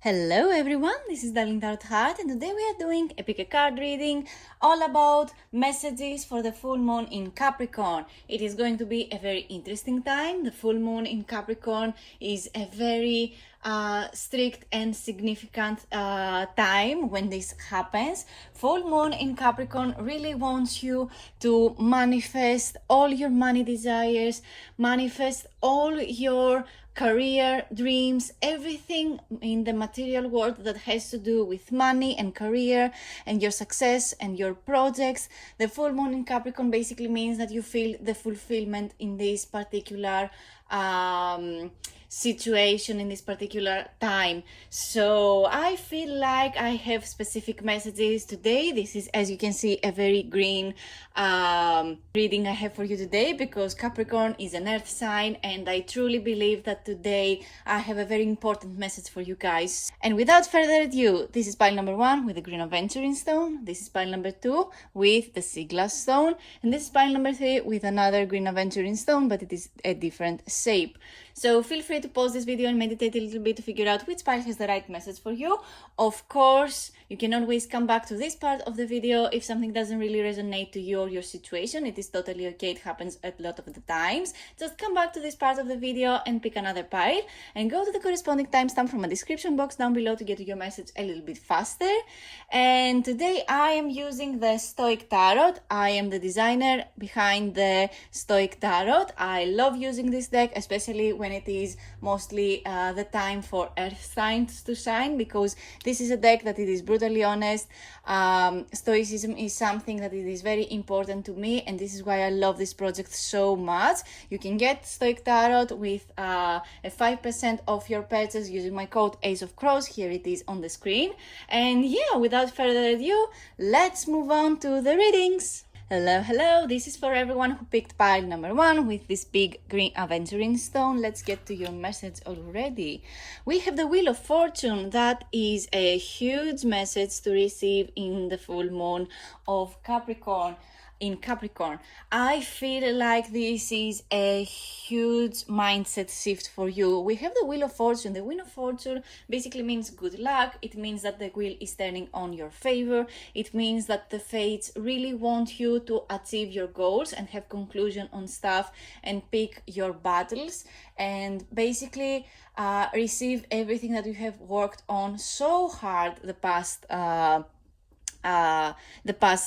Hello everyone, this is Darling Tarot Heart, and today we are doing a pick a card reading all about messages for the full moon in Capricorn. It is going to be a very interesting time. The full moon in Capricorn is a very strict and significant time when this happens. Full moon in Capricorn really wants you to manifest all your money desires, manifest all your career dreams, everything in the material world that has to do with money and career and your success and your projects. The full moon in Capricorn basically means that you feel the fulfillment in this particular situation, in this particular time. So I feel like I have specific messages today. This is, as you can see, a very green reading I have for you today, because Capricorn is an earth sign, and I truly believe that today I have a very important message for you guys. And without further ado, this is pile number 1 with the green aventurine stone, this is pile number 2 with the sea glass stone, and this is pile number 3 with another green aventurine stone, but it is a different shape. So feel free to pause this video and meditate a little bit to figure out which pile has the right message for you. Of course, you can always come back to this part of the video if something doesn't really resonate to you or your situation. It is totally okay, it happens a lot of the times. Just come back to this part of the video and pick another pile and go to the corresponding timestamp from a description box down below to get to your message a little bit faster. And today I am using the Stoic Tarot. I am the designer behind the Stoic Tarot. I love using this deck, especially when it is mostly the time for earth signs to shine, because this is a deck that it is brutally honest. Stoicism is something that it is very important to me, and this is why I love this project so much. You can get Stoic Tarot with a 5% off your purchase using my code Ace of Crows. Here it is on the screen. And yeah, without further ado, let's move on to the readings. Hello, this is for everyone who picked pile number 1 with this big green aventurine stone. Let's get to your message already. We have the Wheel of Fortune. That is a huge message to receive in the full moon of Capricorn. In Capricorn, I feel like this is a huge mindset shift for you. We have the Wheel of Fortune. The Wheel of Fortune basically means good luck. It means that the wheel is turning on your favor. It means that the fates really want you to achieve your goals and have conclusion on stuff and pick your battles and basically receive everything that you have worked on so hard the past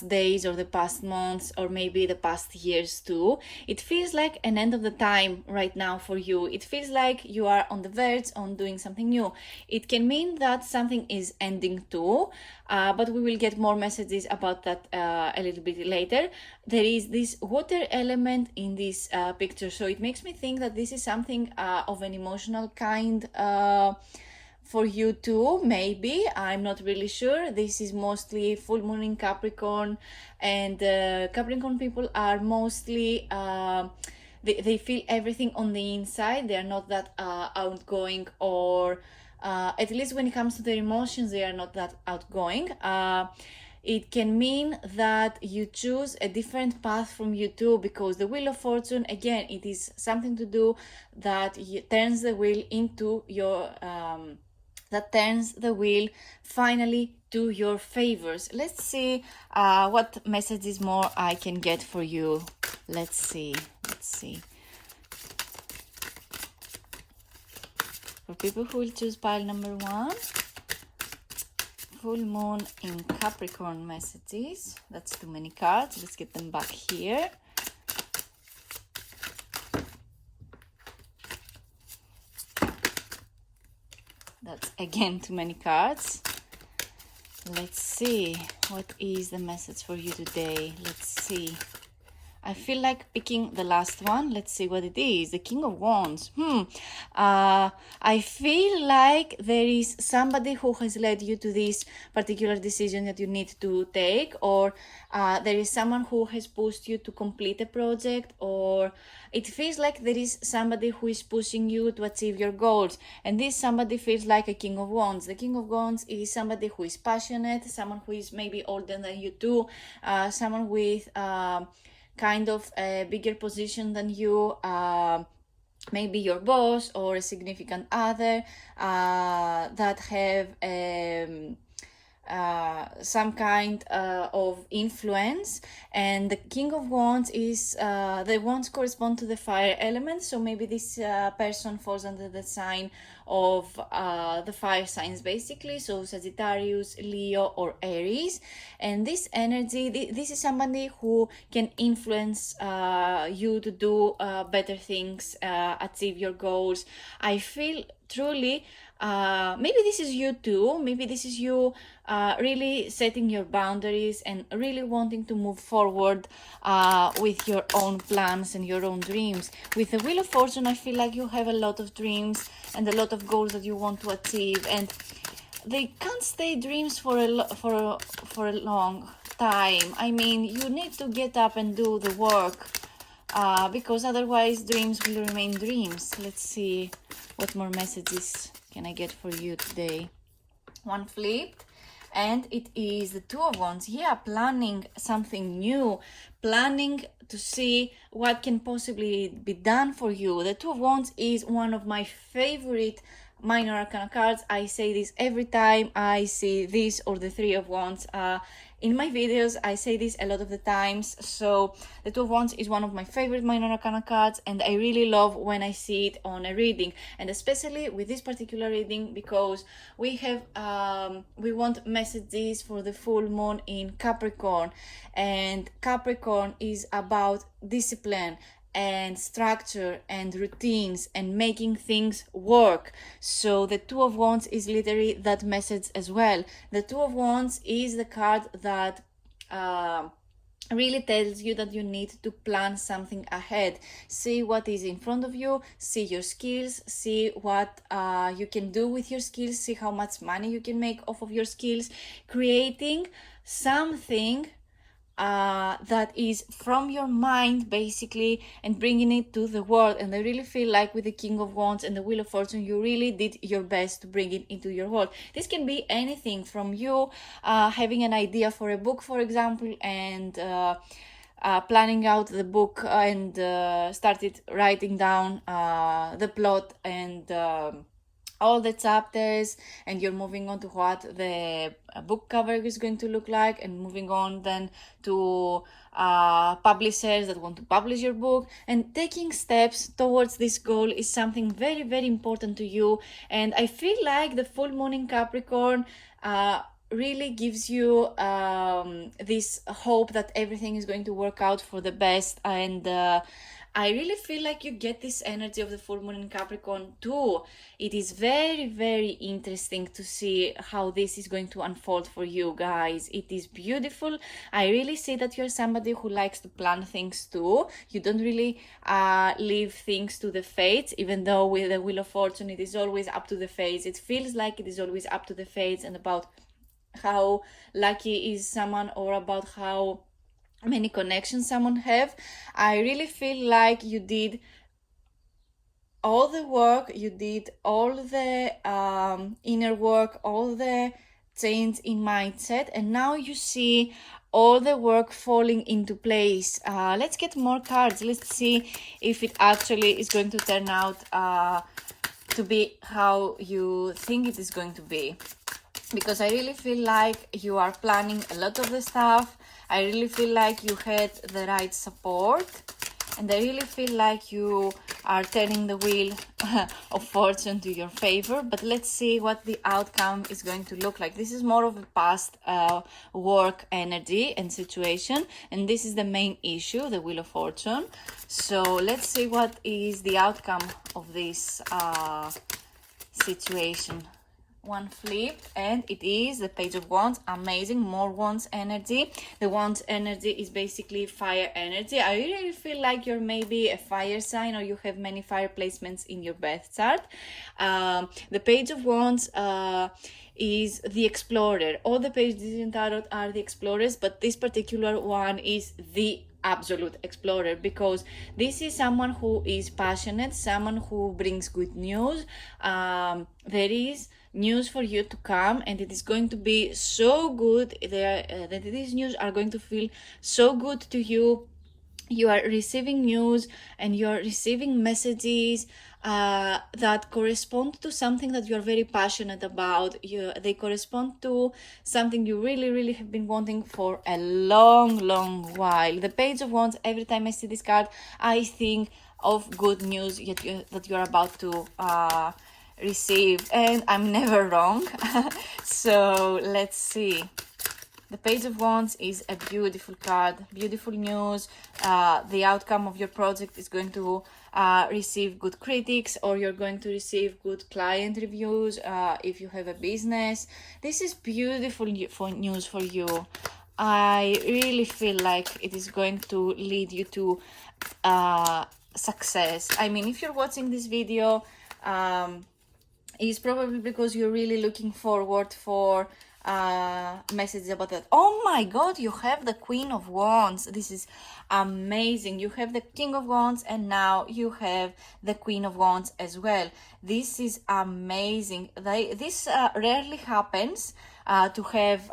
days or the past months or maybe the past years too. It feels like an end of the time right now for you. It feels like you are on the verge on doing something new. It can mean that something is ending too, but we will get more messages about that a little bit later. There is this water element in this picture, so it makes me think that this is something of an emotional kind for you too, maybe. I'm not really sure. This is mostly full moon in Capricorn, and Capricorn people are mostly they feel everything on the inside. They are not that outgoing, or at least when it comes to their emotions, they are not that outgoing. It can mean that you choose a different path from you too, because the Wheel of Fortune, again, it is something to do that turns the wheel into your that turns the wheel finally to your favors. Let's see what messages more I can get for you. Let's see. For people who will choose pile number 1, full moon in Capricorn messages. That's too many cards. Let's get them back here. That's again too many cards. Let's see, what is the message for you today? Let's see. I feel like picking the last one. Let's see what it is. The King of Wands. I feel like there is somebody who has led you to this particular decision that you need to take, or there is someone who has pushed you to complete a project, or it feels like there is somebody who is pushing you to achieve your goals, and this somebody feels like a King of Wands. The King of Wands is somebody who is passionate, someone who is maybe older than you too, someone with kind of a bigger position than you, maybe your boss or a significant other that have some kind of influence. And the King of Wands is the wands correspond to the fire element, so maybe this person falls under the sign of the fire signs basically, so Sagittarius, Leo or Aries. And this energy, this is somebody who can influence you to do better things, achieve your goals. I feel truly maybe this is you too, maybe this is you really setting your boundaries and really wanting to move forward with your own plans and your own dreams. With the Wheel of Fortune, I feel like you have a lot of dreams and a lot of goals that you want to achieve, and they can't stay dreams for a long time. I mean, you need to get up and do the work because otherwise dreams will remain dreams. Let's see what more messages can I get for you today. One flipped, and it is the Two of Wands. Yeah, planning something new, planning to see what can possibly be done for you. The Two of Wands is one of my favorite minor arcana cards. I say this every time I see this or the Three of Wands in my videos. I say this a lot of the times. So the Two of Wands is one of my favorite minor arcana cards, and I really love when I see it on a reading, and especially with this particular reading because we have we want messages for the full moon in Capricorn, and Capricorn is about discipline and structure and routines and making things work. So the Two of Wands is literally that message as well. The Two of Wands is the card that really tells you that you need to plan something ahead. See what is in front of you, see your skills, see what you can do with your skills, see how much money you can make off of your skills, creating something that is from your mind basically and bringing it to the world. And I really feel like with the King of Wands and the Wheel of Fortune, you really did your best to bring it into your world. This can be anything from you having an idea for a book, for example, and planning out the book and started writing down the plot and all the chapters, and you're moving on to what the book cover is going to look like, and moving on then to publishers that want to publish your book, and taking steps towards this goal is something very, very important to you. And I feel like the full moon in Capricorn really gives you this hope that everything is going to work out for the best. And I really feel like you get this energy of the full moon in Capricorn too. It is very, very interesting to see how this is going to unfold for you guys. It is beautiful. I really see that you're somebody who likes to plan things too. You don't really leave things to the fates, even though with the Wheel of Fortune it is always up to the fates. It feels like it is always up to the fates and about how lucky is someone or about how many connections someone have. I really feel like you did all the work, you did all the inner work, all the change in mindset, and now you see all the work falling into place. Let's get more cards. Let's see if it actually is going to turn out to be how you think it is going to be, because I really feel like you are planning a lot of the stuff. I really feel like you had the right support, and I really feel like you are turning the wheel of fortune to your favor. But let's see what the outcome is going to look like. This is more of a past work energy and situation, and this is the main issue, the Wheel of Fortune. So let's see what is the outcome of this situation. One flip, and it is the Page of Wands. Amazing, more Wands energy. The Wands energy is basically fire energy. I really feel like you're maybe a fire sign, or you have many fire placements in your birth chart. The Page of Wands is the explorer. All the pages in Tarot are the explorers, but this particular one is the absolute explorer, because this is someone who is passionate, someone who brings good news. There is news for you to come, and it is going to be so good that these news are going to feel so good to you. you are receiving news and you're receiving messages that correspond to something that you're very passionate about. They correspond to something you really, really have been wanting for a long, long while. The Page of Wands, every time I see this card, I think of good news that you're about to receive, and I'm never wrong. So let's see. The Page of Wands is a beautiful card, beautiful news. The outcome of your project is going to receive good critics, or you're going to receive good client reviews if you have a business. This is beautiful news for you. I really feel like it is going to lead you to success. I mean, if you're watching this video, it's probably because you're really looking forward for messages about that. Oh my god, you have the Queen of Wands. This is amazing. You have the King of Wands, and now you have the Queen of Wands as well. This is amazing. This rarely happens to have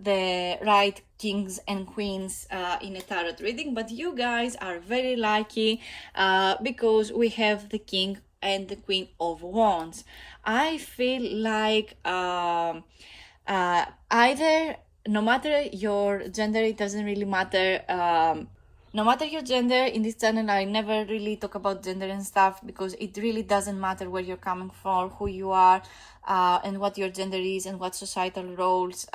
the right kings and queens in a tarot reading, but you guys are very lucky because we have the King and the Queen of Wands. I feel like either, no matter your gender, it doesn't really matter. No matter your gender, in this channel I never really talk about gender and stuff, because it really doesn't matter where you're coming from, who you are, and what your gender is, and what societal roles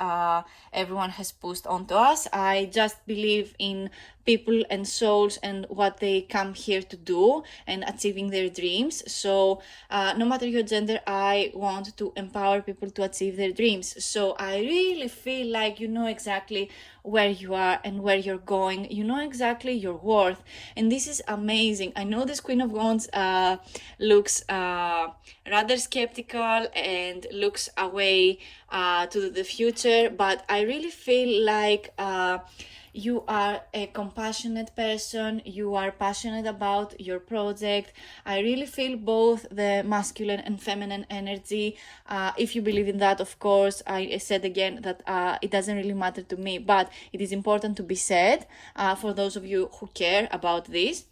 everyone has pushed onto us. I just believe in people and souls and what they come here to do and achieving their dreams. So no matter your gender, I want to empower people to achieve their dreams. So I really feel like you know exactly where you are and where you're going. You know exactly your worth, and this is amazing. I know this Queen of Wands looks rather skeptical and looks away to the future, but I really feel like you are a compassionate person. You are passionate about your project. I really feel both the masculine and feminine energy. If you believe in that, of course, I said again that it doesn't really matter to me, but it is important to be said for those of you who care about this.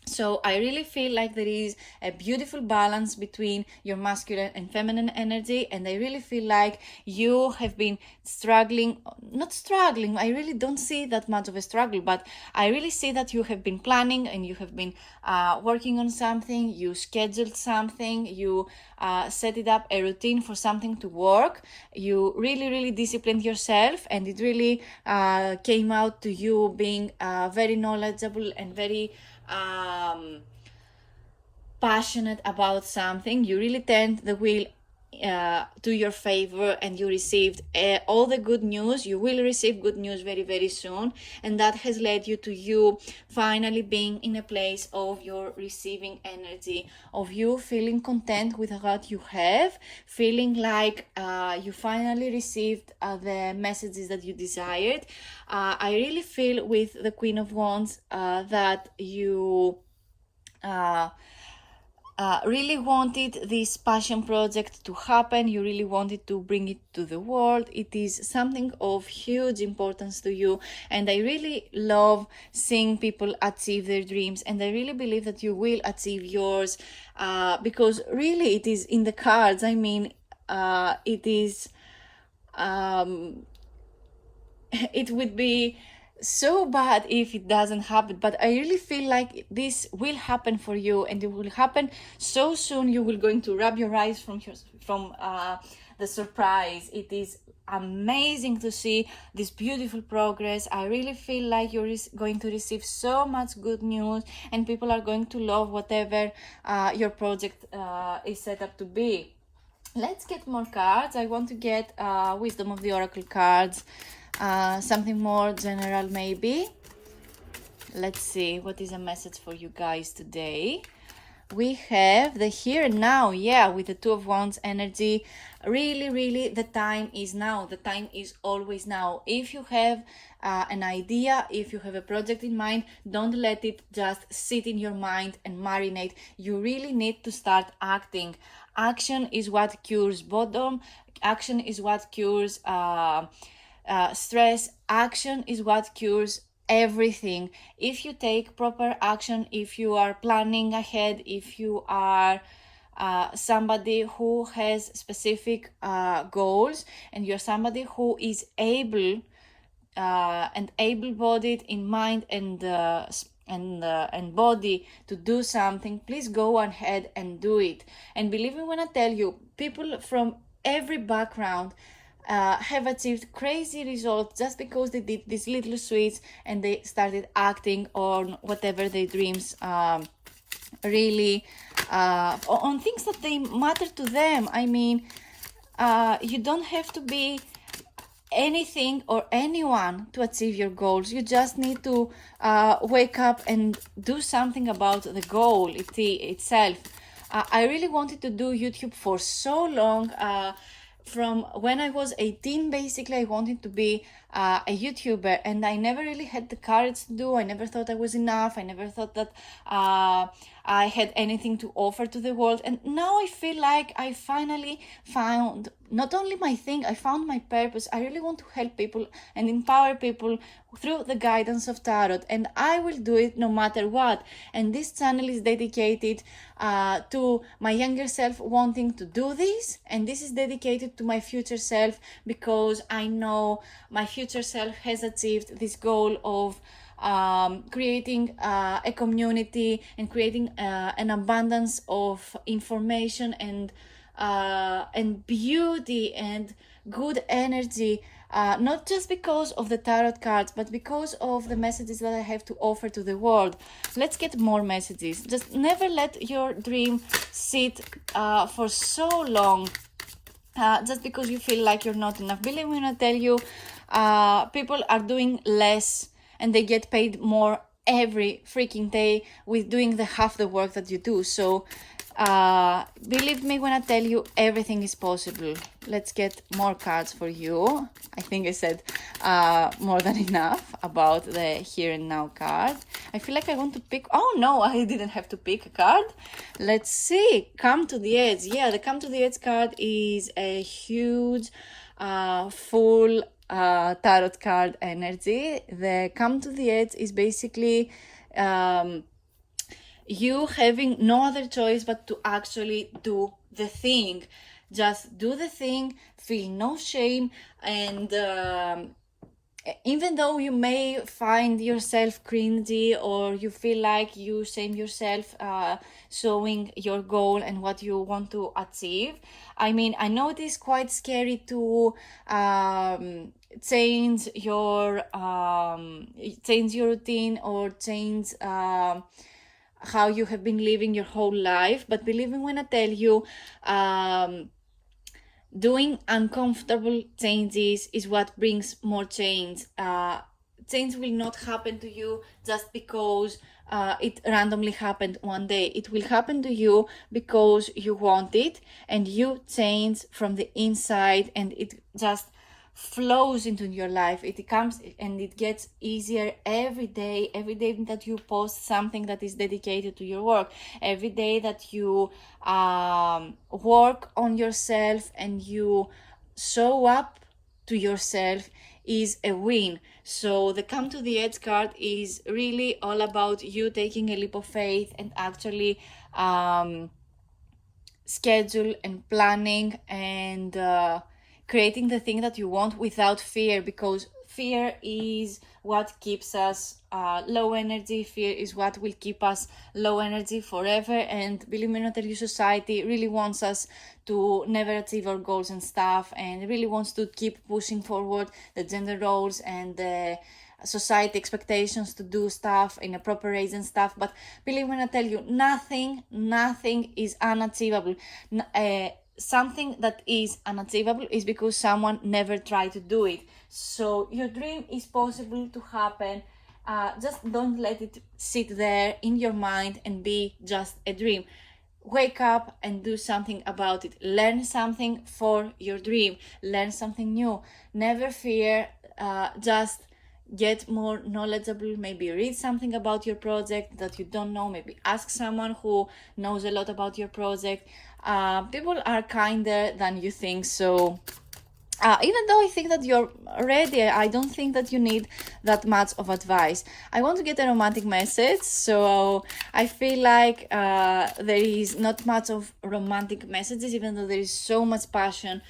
So I really feel like there is a beautiful balance between your masculine and feminine energy, and I really feel like you have been not struggling, I really don't see that much of a struggle, but I really see that you have been planning and you have been working on something, you scheduled something, you set it up, a routine for something to work, you really disciplined yourself, and it really came out to you being very knowledgeable and very passionate about something. You really turned the wheel to your favor, and you received all the good news. You will receive good news very soon, and that has led you to you finally being in a place of your receiving energy, of you feeling content with what you have, feeling like you finally received the messages that you desired. I really feel with the Queen of Wands that you really wanted this passion project to happen. You really wanted to bring it to the world. It is something of huge importance to you, and I really love seeing people achieve their dreams, and I really believe that you will achieve yours because really it is in the cards. I mean, it is it would be so bad if it doesn't happen, but I really feel like this will happen for you, and it will happen so soon. You will going to rub your eyes from the surprise. It is amazing to see this beautiful progress. I really feel like you're going to receive so much good news, and people are going to love whatever your project is set up to be. Let's get more cards. I want to get Wisdom of the Oracle cards. Something more general maybe. Let's see what is a message for you guys today. We have the here and now, with the Two of Wands energy. Really the time is now. The time is always now. If you have an idea, if you have a project in mind, don't let it just sit in your mind and marinate. You really need to start acting. Action is what cures boredom. Action is what cures stress. Action is what cures everything. If you take proper action, if you are planning ahead, if you are somebody who has specific goals, and you're somebody who is able and able-bodied in mind and body to do something, please go ahead and do it. And believe me when I tell you, people from every background have achieved crazy results just because they did these little sweets and they started acting on whatever their dreams really on things that they matter to them. I mean, you don't have to be anything or anyone to achieve your goals. You just need to wake up and do something about the goal itself. I really wanted to do YouTube for so long. From when I was 18, basically, I wanted to be a YouTuber, and I never really had the courage to do. I never thought I was enough. I never thought that I had anything to offer to the world. And now I feel like I finally found not only my thing, I found my purpose. I really want to help people and empower people through the guidance of tarot, and I will do it no matter what. And this channel is dedicated to my younger self wanting to do this, and this is dedicated to my future self because I know my future self has achieved this goal of creating a community and creating an abundance of information and beauty and good energy, not just because of the tarot cards, but because of the messages that I have to offer to the world. Let's get more messages. Just never let your dream sit for so long just because you feel like you're not enough. Believe me when I tell you, people are doing less and they get paid more every freaking day with doing the half the work that you do. So believe me when I tell you, everything is possible. Let's get more cards for you. I think I said more than enough about the here and now card. I feel like I want to pick. Oh no, I didn't have to pick a card. Let's see. Come to the Edge. Yeah, the Come to the Edge card is a huge full tarot card energy. The Come to the Edge is basically you having no other choice but to actually do the thing. Just do the thing, feel no shame, and even though you may find yourself cringy or you feel like you shame yourself showing your goal and what you want to achieve, I mean, I know it is quite scary to change your routine or change how you have been living your whole life, but believe me when I tell you, doing uncomfortable changes is what brings more change. Change will not happen to you just because it randomly happened one day. It will happen to you because you want it and you change from the inside, and it just flows into your life. It comes and it gets easier every day that you post something that is dedicated to your work, every day that you work on yourself and you show up to yourself is a win. So the Come to the Edge card is really all about you taking a leap of faith and actually schedule and planning and creating the thing that you want without fear, because fear is what keeps us low energy. Fear is what will keep us low energy forever. And believe me, not your society really wants us to never achieve our goals and stuff, and really wants to keep pushing forward the gender roles and the society expectations to do stuff in a proper age and stuff. But believe me when I tell you, nothing is unachievable. Something that is unachievable is because someone never tried to do it. So your dream is possible to happen. Just don't let it sit there in your mind and be just a dream. Wake up and do something about it. Learn something for your dream. Learn something new. Never fear. Just get more knowledgeable. Maybe read something about your project that you don't know. Maybe ask someone who knows a lot about your project. People are kinder than you think, so even though I think that you're ready, I don't think that you need that much of advice. I want to get a romantic message, so I feel like there is not much of romantic messages, even though there is so much passion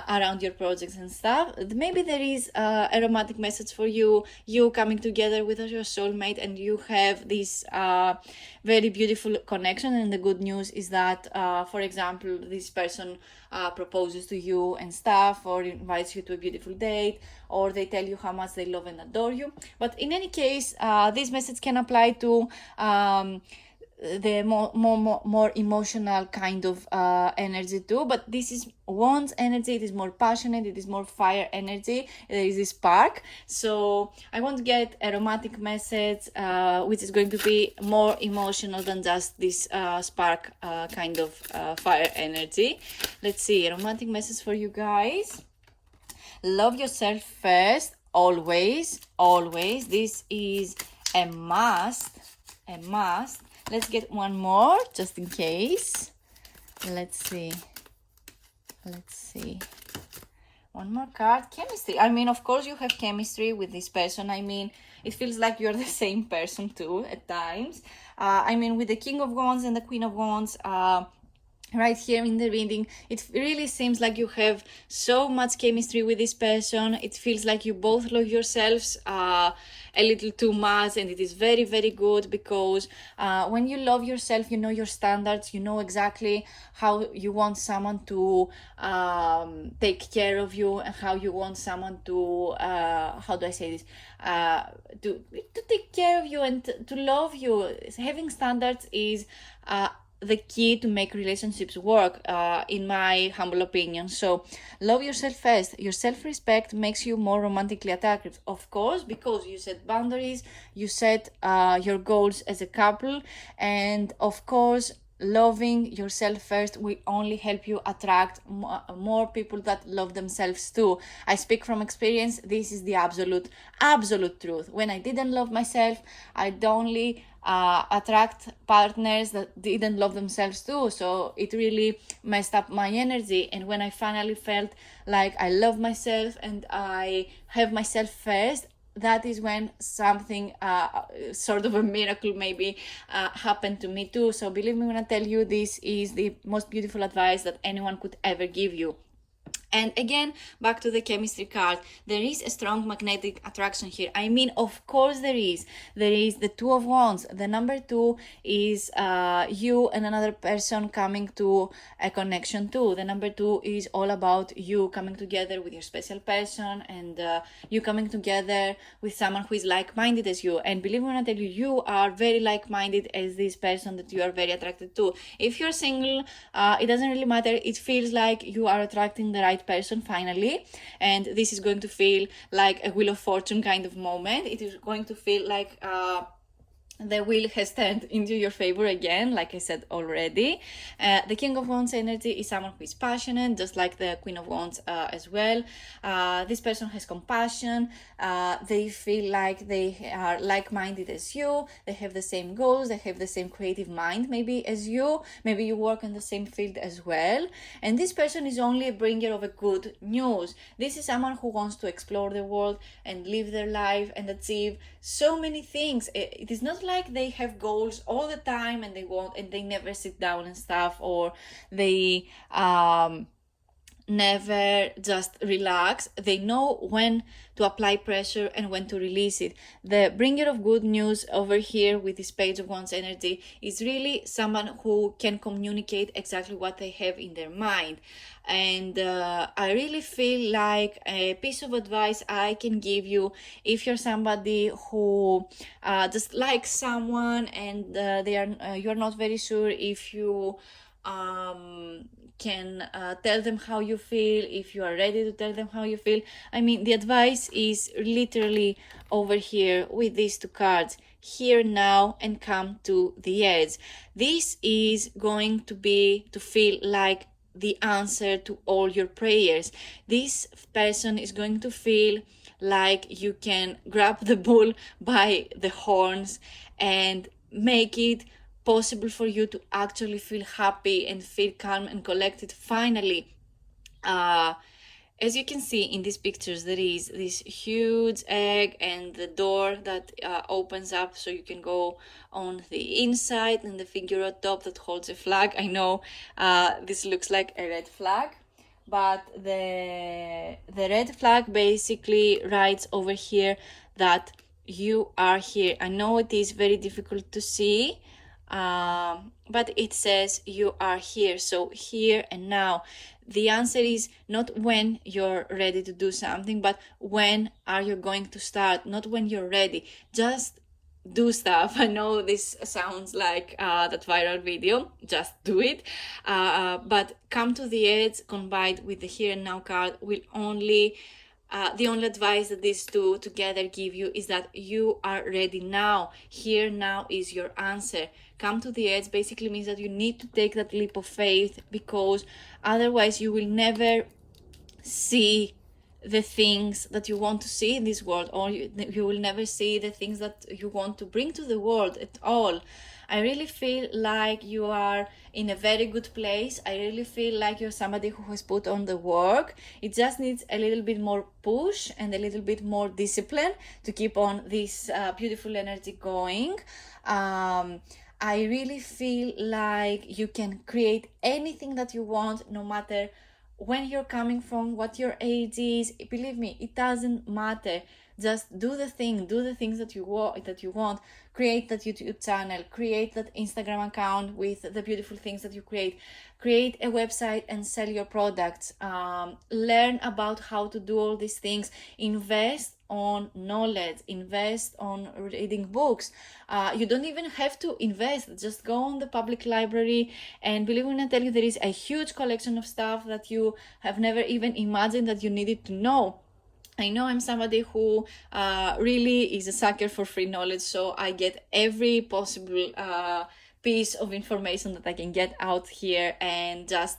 around your projects and stuff. Maybe there is a romantic message for you, you coming together with your soulmate, and you have this very beautiful connection. And the good news is that, for example, this person proposes to you and stuff, or invites you to a beautiful date, or they tell you how much they love and adore you. But in any case, this message can apply to the more emotional kind of energy too. But this is Wands energy. It is more passionate, it is more fire energy, there is this spark. So I want to get a romantic message which is going to be more emotional than just this spark kind of fire energy. Let's see, a romantic message for you guys. Love yourself first, always, always. This is a must, a must. Let's get one more just in case. Let's see. Let's see. One more card. Chemistry. I mean, of course you have chemistry with this person. I mean, it feels like you're the same person too at times. I mean, with the King of Wands and the Queen of Wands, right here in the reading, it really seems like you have so much chemistry with this person. It feels like you both love yourselves a little too much, and it is very, very good, because when you love yourself, you know your standards, you know exactly how you want someone to take care of you, and how you want someone to how do I say this, to take care of you and to love you. Having standards is the key to make relationships work, in my humble opinion. So love yourself first. Your self-respect makes you more romantically attractive, of course, because you set boundaries, you set your goals as a couple, and of course loving yourself first will only help you attract more people that love themselves too. I speak from experience. This is the absolute truth. When I didn't love myself, I'd only attract partners that didn't love themselves too, so it really messed up my energy. And when I finally felt like I love myself and I have myself first, that is when something sort of a miracle maybe happened to me too. So believe me when I tell you, this is the most beautiful advice that anyone could ever give you. And again, back to the chemistry card, there is a strong magnetic attraction here. I mean, of course there is. There is the Two of Wands. The number 2 is you and another person coming to a connection too. The number 2 is all about you coming together with your special person, and you coming together with someone who is like-minded as you. And believe me when I tell you, you are very like-minded as this person that you are very attracted to. If you're single, it doesn't really matter. It feels like you are attracting the right person finally, and this is going to feel like a Wheel of Fortune kind of moment. It is going to feel like the wheel has turned into your favor again, like I said already. The King of Wands energy is someone who is passionate, just like the Queen of Wands as well. This person has compassion. They feel like they are like-minded as you. They have the same goals. They have the same creative mind maybe as you. Maybe you work in the same field as well. And this person is only a bringer of a good news. This is someone who wants to explore the world and live their life and achieve so many things. It is not like they have goals all the time and they never sit down and stuff, or they never just relax. They know when to apply pressure and when to release it. The bringer of good news over here with this Page of Wands energy is really someone who can communicate exactly what they have in their mind. And I really feel like a piece of advice I can give you, if you're somebody who just likes someone and you're not very sure if you can tell them how you feel, if you are ready to tell them how you feel. I mean, the advice is literally over here with these 2 cards. Here, now, and come to the edge. This is going to feel like the answer to all your prayers. This person is going to feel like you can grab the bull by the horns and make it possible for you to actually feel happy and feel calm and collected finally. as you can see in these pictures, there is this huge egg and the door that opens up so you can go on the inside, and the figure on top that holds a flag. I know this looks like a red flag, but the red flag basically writes over here that you are here. I know it is very difficult to see, but it says you are here. So here and now. The answer is not when you're ready to do something, but when are you going to start? Not when you're ready. Just do stuff. I know this sounds like that viral video, just do it. But come to the edge combined with the here and now card will only the only advice that these two together give you is that you are ready now. Here now is your answer. Come to the edge basically means that you need to take that leap of faith, because otherwise you will never see the things that you want to see in this world, or you will never see the things that you want to bring to the world at all. I really feel like you are in a very good place. I really feel like you're somebody who has put on the work. It just needs a little bit more push and a little bit more discipline to keep on this beautiful energy going. I really feel like you can create anything that you want, no matter when you're coming from, what your age is. Believe me, it doesn't matter. Just do the things that you want. Create that YouTube channel, create that Instagram account with the beautiful things that you create a website and sell your products. Learn about how to do all these things. Invest on knowledge, invest on reading books. You don't even have to invest, just go on the public library, and believe me when I tell you, there is a huge collection of stuff that you have never even imagined that you needed to know. I know I'm somebody who really is a sucker for free knowledge, so I get every possible piece of information that I can get out here and just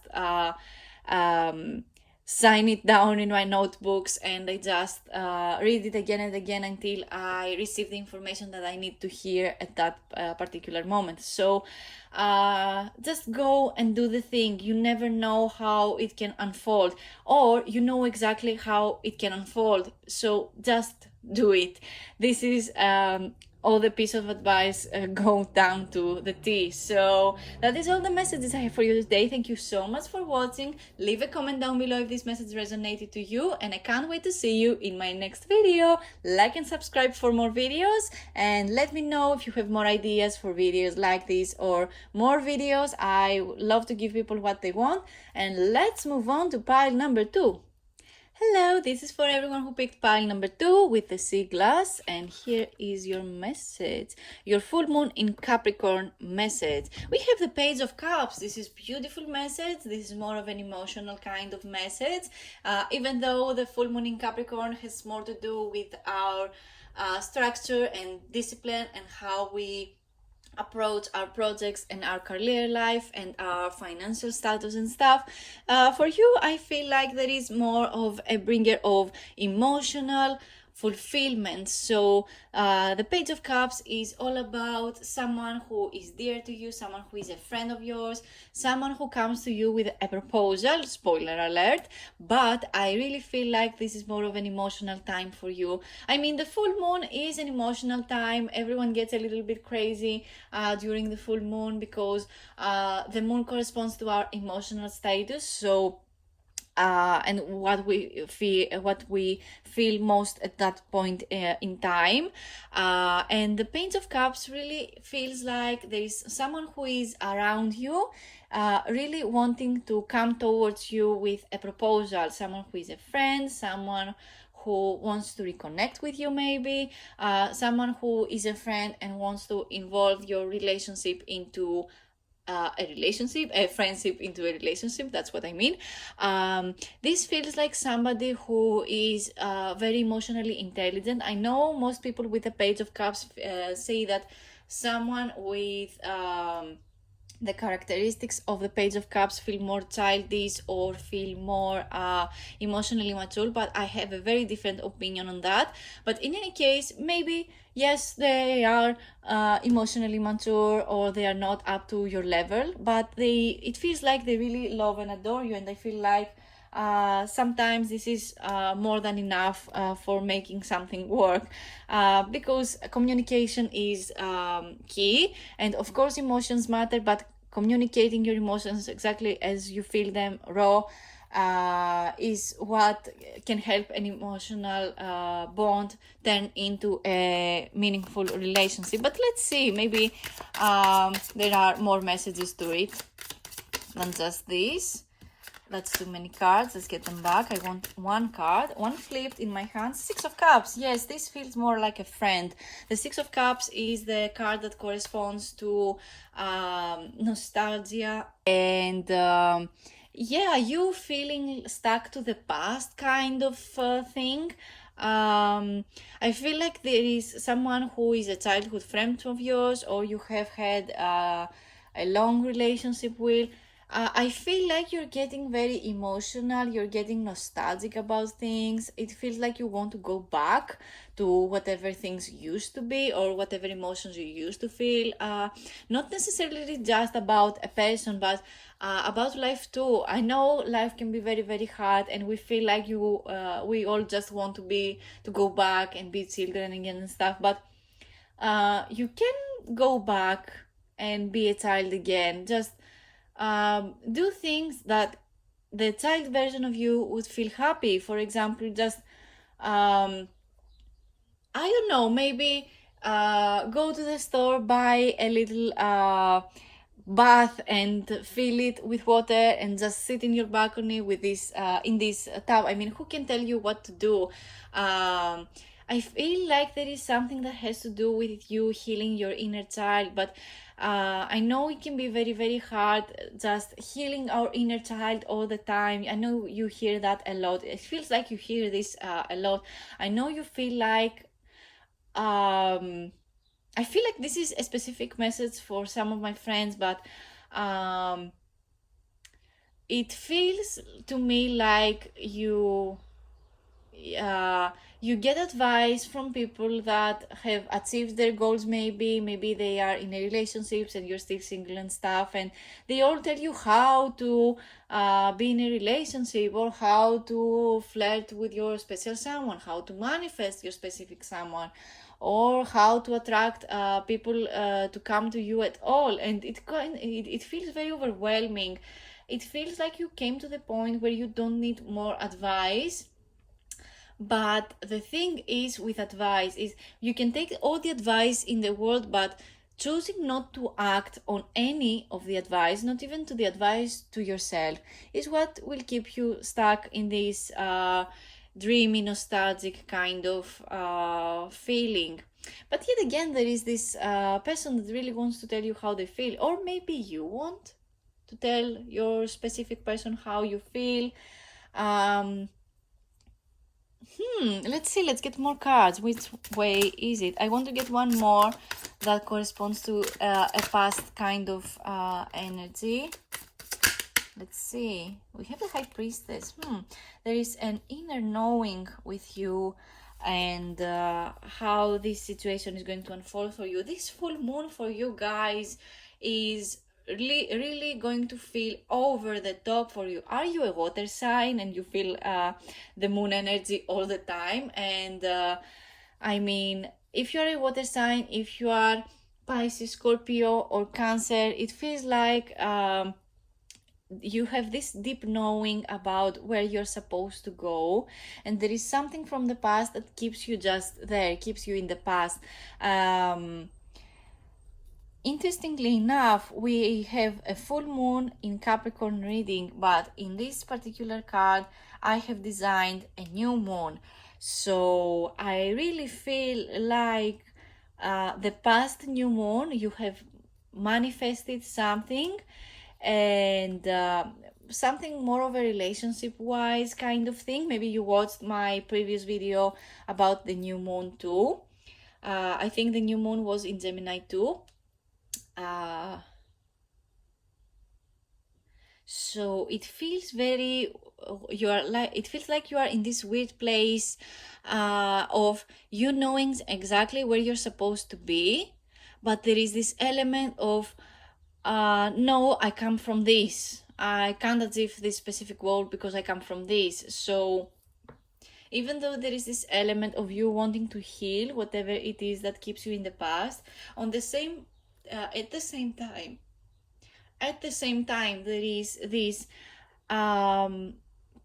sign it down in my notebooks, and I just read it again and again until I receive the information that I need to hear at that particular moment. So just go and do the thing. You never know how it can unfold, or you know exactly how it can unfold, so just do it. This is all the piece of advice go down to the T. So that is all the messages I have for you today. Thank you so much for watching. Leave a comment down below if this message resonated to you, and I can't wait to see you in my next video. Like and subscribe for more videos, and let me know if you have more ideas for videos like this or more videos. I love to give people what they want. And let's move on to pile number 2. Hello, this is for everyone who picked pile number 2 with the sea glass, and here is your message, your full moon in Capricorn message. We have the Page of Cups. This is beautiful message. This is more of an emotional kind of message, even though the full moon in Capricorn has more to do with our structure and discipline and how we approach our projects and our career life and our financial status and stuff. For you, I feel like there is more of a bringer of emotional fulfillment. So the Page of Cups is all about someone who is dear to you, someone who is a friend of yours, someone who comes to you with a proposal, spoiler alert, but I really feel like this is more of an emotional time for you. I mean, the full moon is an emotional time. Everyone gets a little bit crazy during the full moon, because the moon corresponds to our emotional status. So and what we feel most at that point in time, and the Page of Cups really feels like there is someone who is around you, really wanting to come towards you with a proposal, someone who is a friend, someone who wants to reconnect with you, maybe someone who is a friend and wants to involve your relationship into a friendship into a relationship. That's what I mean. This feels like somebody who is very emotionally intelligent. I know most people with the Page of Cups say that someone with the characteristics of the Page of Cups feel more childish or feel more emotionally mature, but I have a very different opinion on that. But in any case, maybe yes, they are emotionally mature, or they are not up to your level, but it feels like they really love and adore you, and I feel like sometimes this is more than enough for making something work, because communication is key, and of course emotions matter, but communicating your emotions exactly as you feel them raw is what can help an emotional bond turn into a meaningful relationship. But let's see, maybe there are more messages to it than just this. That's too many cards. Let's get them back. I want one card, one flipped in my hands. Six of Cups. Yes, this feels more like a friend. The Six of Cups is the card that corresponds to nostalgia and yeah, you feeling stuck to the past kind of thing. I feel like there is someone who is a childhood friend of yours, or you have had a long relationship with. I feel like you're getting very emotional, you're getting nostalgic about things. It feels like you want to go back to whatever things used to be or whatever emotions you used to feel. Not necessarily just about a person, but about life too. I know life can be very, very hard, and we feel like we all just want to go back and be children again and stuff. But you can go back and be a child again. Just do things that the child version of you would feel happy. For example, just I don't know, maybe go to the store, buy a little bath and fill it with water and just sit in your balcony with this in this tub. I mean, who can tell you what to do? I feel like there is something that has to do with you healing your inner child, but I know it can be very, very hard just healing our inner child all the time. I know you hear that a lot. It feels like you hear this a lot. I know you feel like I feel like this is a specific message for some of my friends, but it feels to me like you get advice from people that have achieved their goals. Maybe they are in a relationships and you're still single and stuff, and they all tell you how to be in a relationship, or how to flirt with your special someone, how to manifest your specific someone, or how to attract people to come to you at all. And it feels very overwhelming. It feels like you came to the point where you don't need more advice. But the thing is with advice is you can take all the advice in the world, but choosing not to act on any of the advice, not even to the advice to yourself, is what will keep you stuck in this dreamy, nostalgic kind of feeling. But yet again, there is this person that really wants to tell you how they feel, or maybe you want to tell your specific person how you feel. Let's see, let's get more cards. Which way is it? I want to get one more that corresponds to a past kind of energy. Let's see. We have the High Priestess. There is an inner knowing with you, and how this situation is going to unfold for you. This full moon for you guys is really going to feel over the top for you. Are you a water sign and you feel the moon energy all the time? And I mean, if you're a water sign, if you are Pisces, Scorpio, or Cancer, it feels like you have this deep knowing about where you're supposed to go, and there is something from the past that keeps you just there, keeps you in the past. Interestingly enough, we have a full moon in Capricorn reading, but in this particular card, I have designed a new moon. So I really feel like the past new moon, you have manifested something, and something more of a relationship wise kind of thing. Maybe you watched my previous video about the new moon too. I think the new moon was in Gemini too. So it feels very it feels like you are in this weird place of you knowing exactly where you're supposed to be, but there is this element of no, I come from this. I can't achieve this specific goal because I come from this. So even though there is this element of you wanting to heal whatever it is that keeps you in the past, on the same at the same time there is this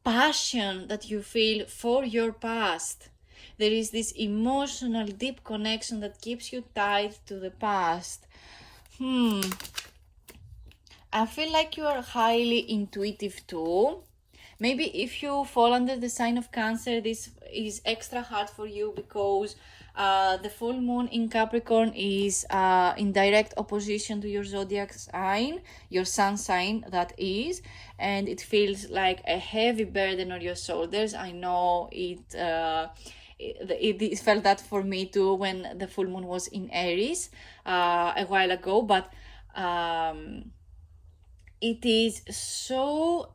passion that you feel for your past. There is this emotional deep connection that keeps you tied to the past. I feel like you are highly intuitive too. Maybe if you fall under the sign of Cancer, this is extra hard for you because the full moon in Capricorn is in direct opposition to your zodiac sign, your sun sign that is, and it feels like a heavy burden on your shoulders. I know it felt that for me too when the full moon was in Aries a while ago, but it is so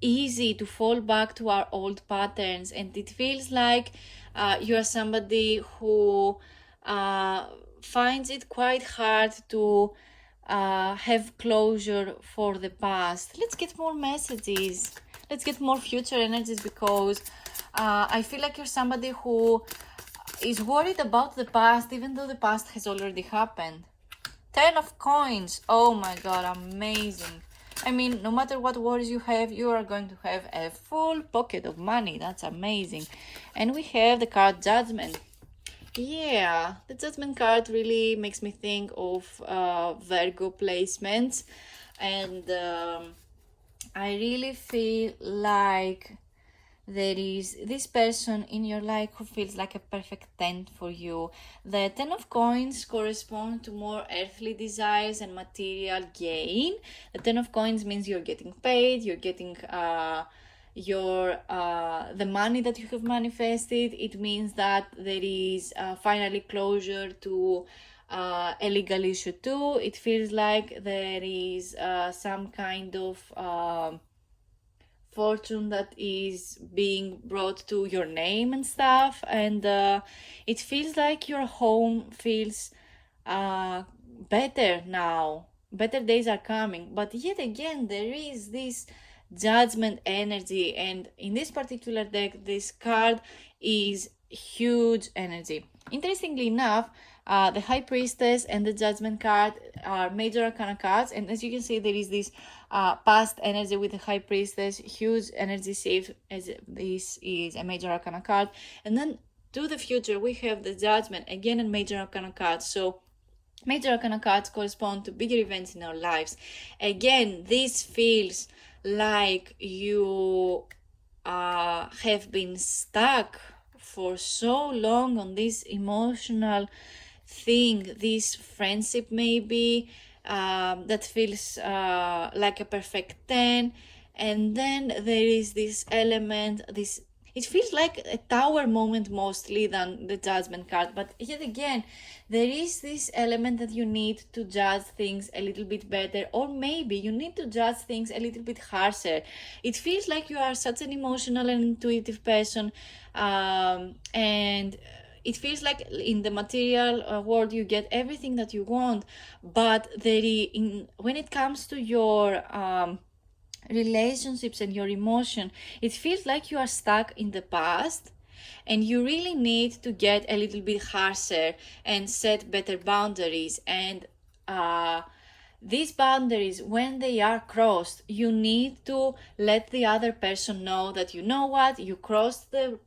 easy to fall back to our old patterns, and it feels like you are somebody who finds it quite hard to have closure for the past. Let's get more messages. Let's get more future energies, because I feel like you're somebody who is worried about the past even though the past has already happened. 10 of coins. Oh my god, amazing. I mean, no matter what worries you have, you are going to have a full pocket of money. That's amazing. And we have the card Judgment. Yeah, the Judgment card really makes me think of Virgo placements. And I really feel like there is this person in your life who feels like a perfect 10 for you. The 10 of coins correspond to more earthly desires and material gain. The 10 of coins means you're getting paid, you're getting the money that you have manifested. It means that there is finally closure to a legal issue too. It feels like there is some kind of fortune that is being brought to your name and stuff, and it feels like your home feels better now. Better days are coming, but yet again there is this Judgment energy, and in this particular deck this card is huge energy. Interestingly enough, the High Priestess and the Judgment card are major arcana cards, and as you can see there is this past energy with the High Priestess, huge energy shift, as this is a major arcana card. And then to the future we have the Judgment, again a major arcana card. So major arcana cards correspond to bigger events in our lives. Again, this feels like you have been stuck for so long on this emotional thing, this friendship maybe that feels like a perfect 10, and then there is this element, this, it feels like a tower moment mostly than the Judgment card, but yet again there is this element that you need to judge things a little bit better, or maybe you need to judge things a little bit harsher. It feels like you are such an emotional and intuitive person, and it feels like in the material world you get everything that you want, but when it comes to your relationships and your emotion, it feels like you are stuck in the past, and you really need to get a little bit harsher and set better boundaries. And these boundaries, when they are crossed, you need to let the other person know that, you know what, you crossed the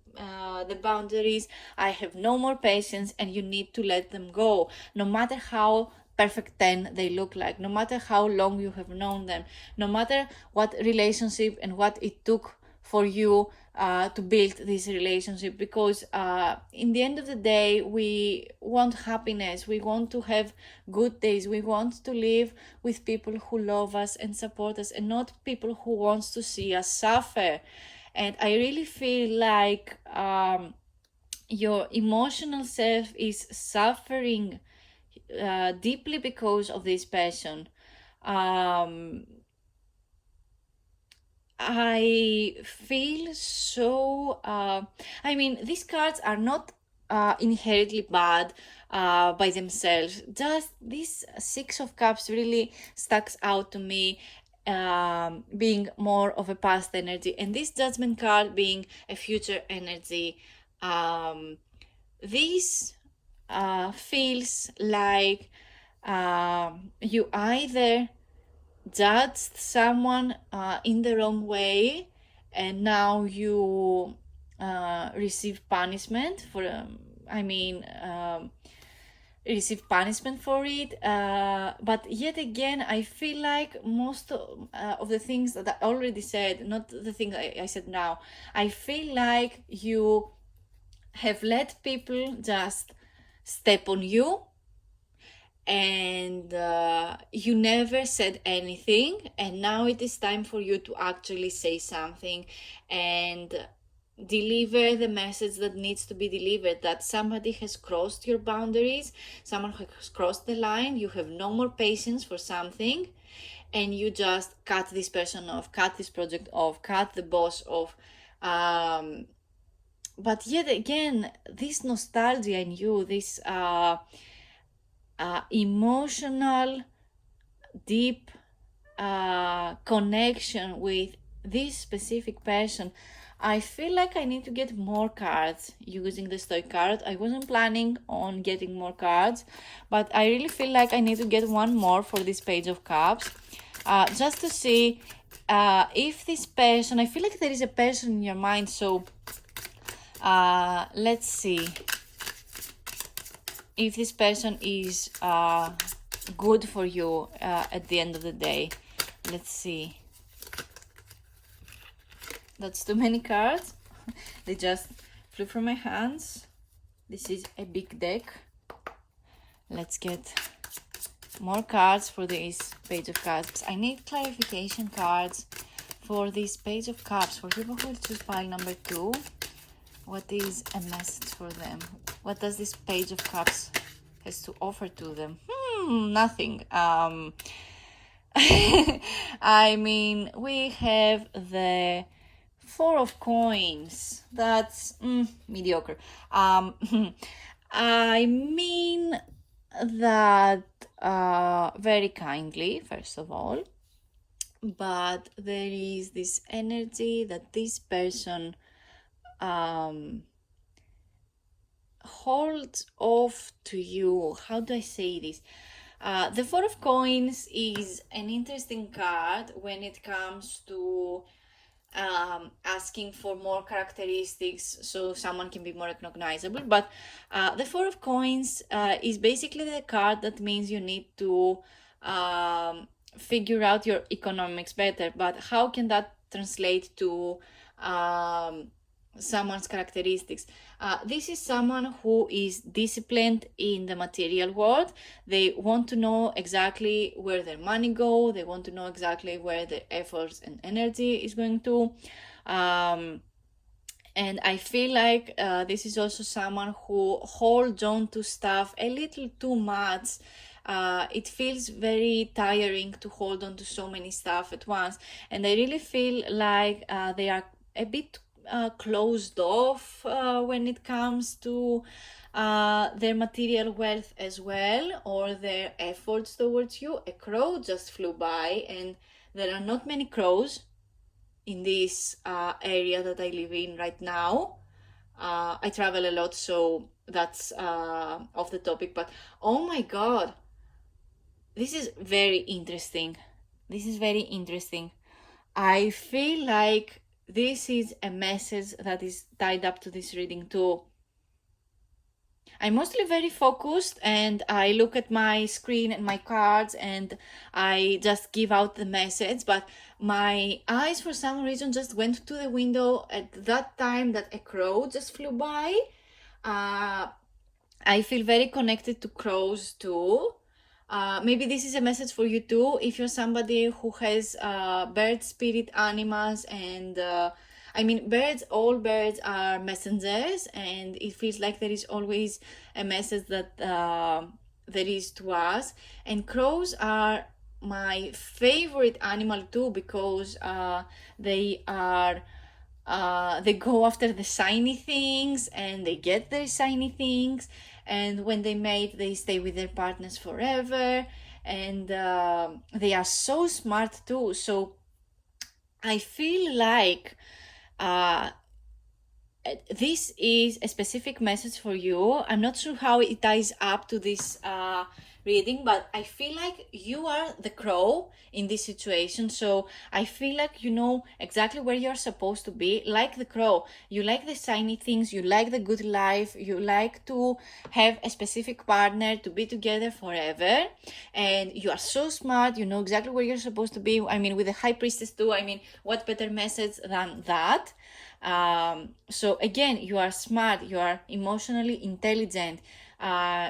boundaries, I have no more patience, and you need to let them go, no matter how perfect 10 they look like, no matter how long you have known them, no matter what relationship and what it took for you to build this relationship, because in the end of the day we want happiness, we want to have good days, we want to live with people who love us and support us, and not people who wants to see us suffer. And I really feel like your emotional self is suffering deeply because of this person. I feel so I mean, these cards are not inherently bad by themselves, just this Six of Cups really sticks out to me. being more of a past energy, and this Judgment card being a future energy. This feels like you either judged someone in the wrong way, and now you receive punishment for receive punishment for it, but yet again I feel like most of the things that I already said, not the thing I said now, I feel like you have let people just step on you, and you never said anything, and now it is time for you to actually say something and deliver the message that needs to be delivered, that somebody has crossed your boundaries, someone has crossed the line, you have no more patience for something, and you just cut this person off, cut this project off, cut the boss off. But yet again, this nostalgia in you, this emotional, deep connection with this specific person, I feel like I need to get more cards using the Stoic card. I wasn't planning on getting more cards, but I really feel like I need to get one more for this Page of Cups, just to see if this person, I feel like there is a person in your mind, so let's see if this person is good for you at the end of the day. Let's see. That's too many cards. They just flew from my hands. This is a big deck. Let's get more cards for this Page of Cups. I need clarification cards for this Page of Cups. For people who will choose pile number 2, what is a message for them? What does this Page of Cups has to offer to them? Nothing. I mean, we have the Four of Coins. That's mediocre. I mean that very kindly, first of all, but there is this energy that this person holds off to you. How do I say this? The Four of Coins is an interesting card when it comes to asking for more characteristics so someone can be more recognizable, but the Four of Coins is basically the card that means you need to figure out your economics better. But how can that translate to someone's characteristics? This is someone who is disciplined in the material world. They want to know exactly where their money go. They want to know exactly where their efforts and energy is going to. And I feel like this is also someone who holds on to stuff a little too much. It feels very tiring to hold on to so many stuff at once, and I really feel like they are a bit closed off when it comes to their material wealth as well, or their efforts towards you. A crow just flew by, and there are not many crows in this area that I live in right now. I travel a lot, so that's off the topic, but oh my god, this is very interesting. This is very interesting. I feel like this is a message that is tied up to this reading too. I'm mostly very focused, and I look at my screen and my cards and I just give out the message, but my eyes for some reason just went to the window at that time that a crow just flew by. I feel very connected to crows too. Maybe this is a message for you too, if you're somebody who has bird spirit animals, and I mean, birds, all birds are messengers, and it feels like there is always a message that there is to us. And crows are my favorite animal too, because they are they go after the shiny things, and they get their shiny things, and when they mate, they stay with their partners forever. and they are so smart too. So I feel like this is a specific message for you. I'm not sure how it ties up to this reading, but I feel like you are the crow in this situation. So I feel like you know exactly where you're supposed to be, like the crow. You like the shiny things, you like the good life, you like to have a specific partner, to be together forever, and you are so smart, you know exactly where you're supposed to be. I mean, with the High Priestess too, I mean, what better message than that? So again, you are smart, you are emotionally intelligent,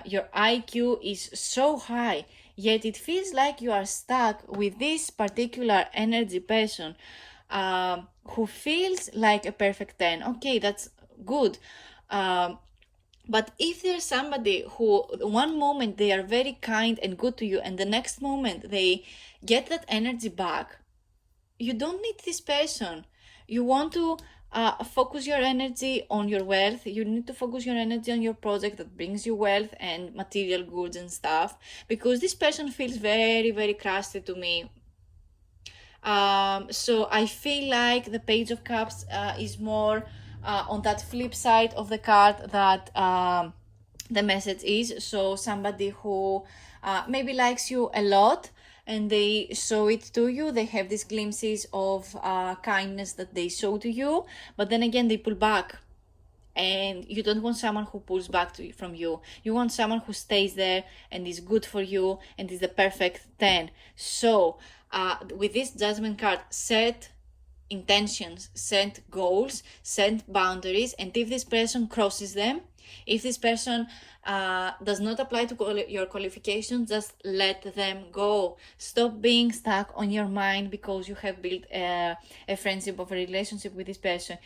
your IQ is so high, yet it feels like you are stuck with this particular energy person who feels like a perfect 10. Okay, that's good. But if there's somebody who one moment they are very kind and good to you, and the next moment they get that energy back, you don't need this person. You want to focus your energy on your wealth. You need to focus your energy on your project that brings you wealth and material goods and stuff, because this person feels very, very crusty to me. So I feel like the Page of Cups is more on that flip side of the card that the message is. So somebody who maybe likes you a lot, and they show it to you. They have these glimpses of kindness that they show to you, but then again they pull back. And you don't want someone who pulls back from you. You want someone who stays there and is good for you and is the perfect 10. So with this Judgment card, set intentions, set goals, set boundaries, and if this person crosses them, if this person does not apply to your qualifications, just let them go. Stop being stuck on your mind because you have built a friendship or a relationship with this person.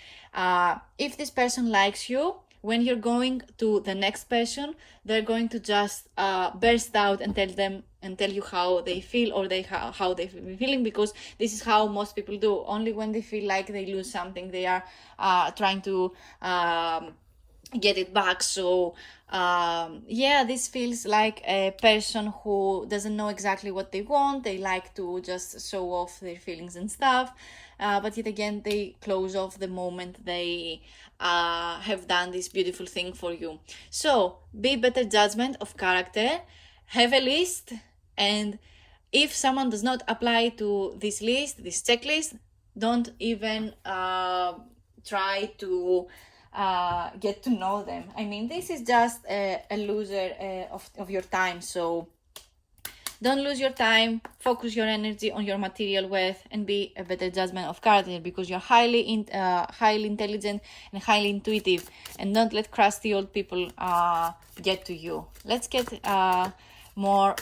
If this person likes you, when you're going to the next person, they're going to just burst out and tell you how they feel, or how they feel feeling, because this is how most people do. Only when they feel like they lose something, they are trying to get it back. So yeah, this feels like a person who doesn't know exactly what they want. They like to just show off their feelings and stuff, but yet again they close off the moment they have done this beautiful thing for you. So be better judgment of character, have a list, and if someone does not apply to this list, this checklist, don't even try to get to know them. I mean, this is just a loser of your time. So don't lose your time. Focus your energy on your material wealth and be a better judgment of character, because you're highly intelligent and highly intuitive. And don't let crusty old people get to you. Let's get more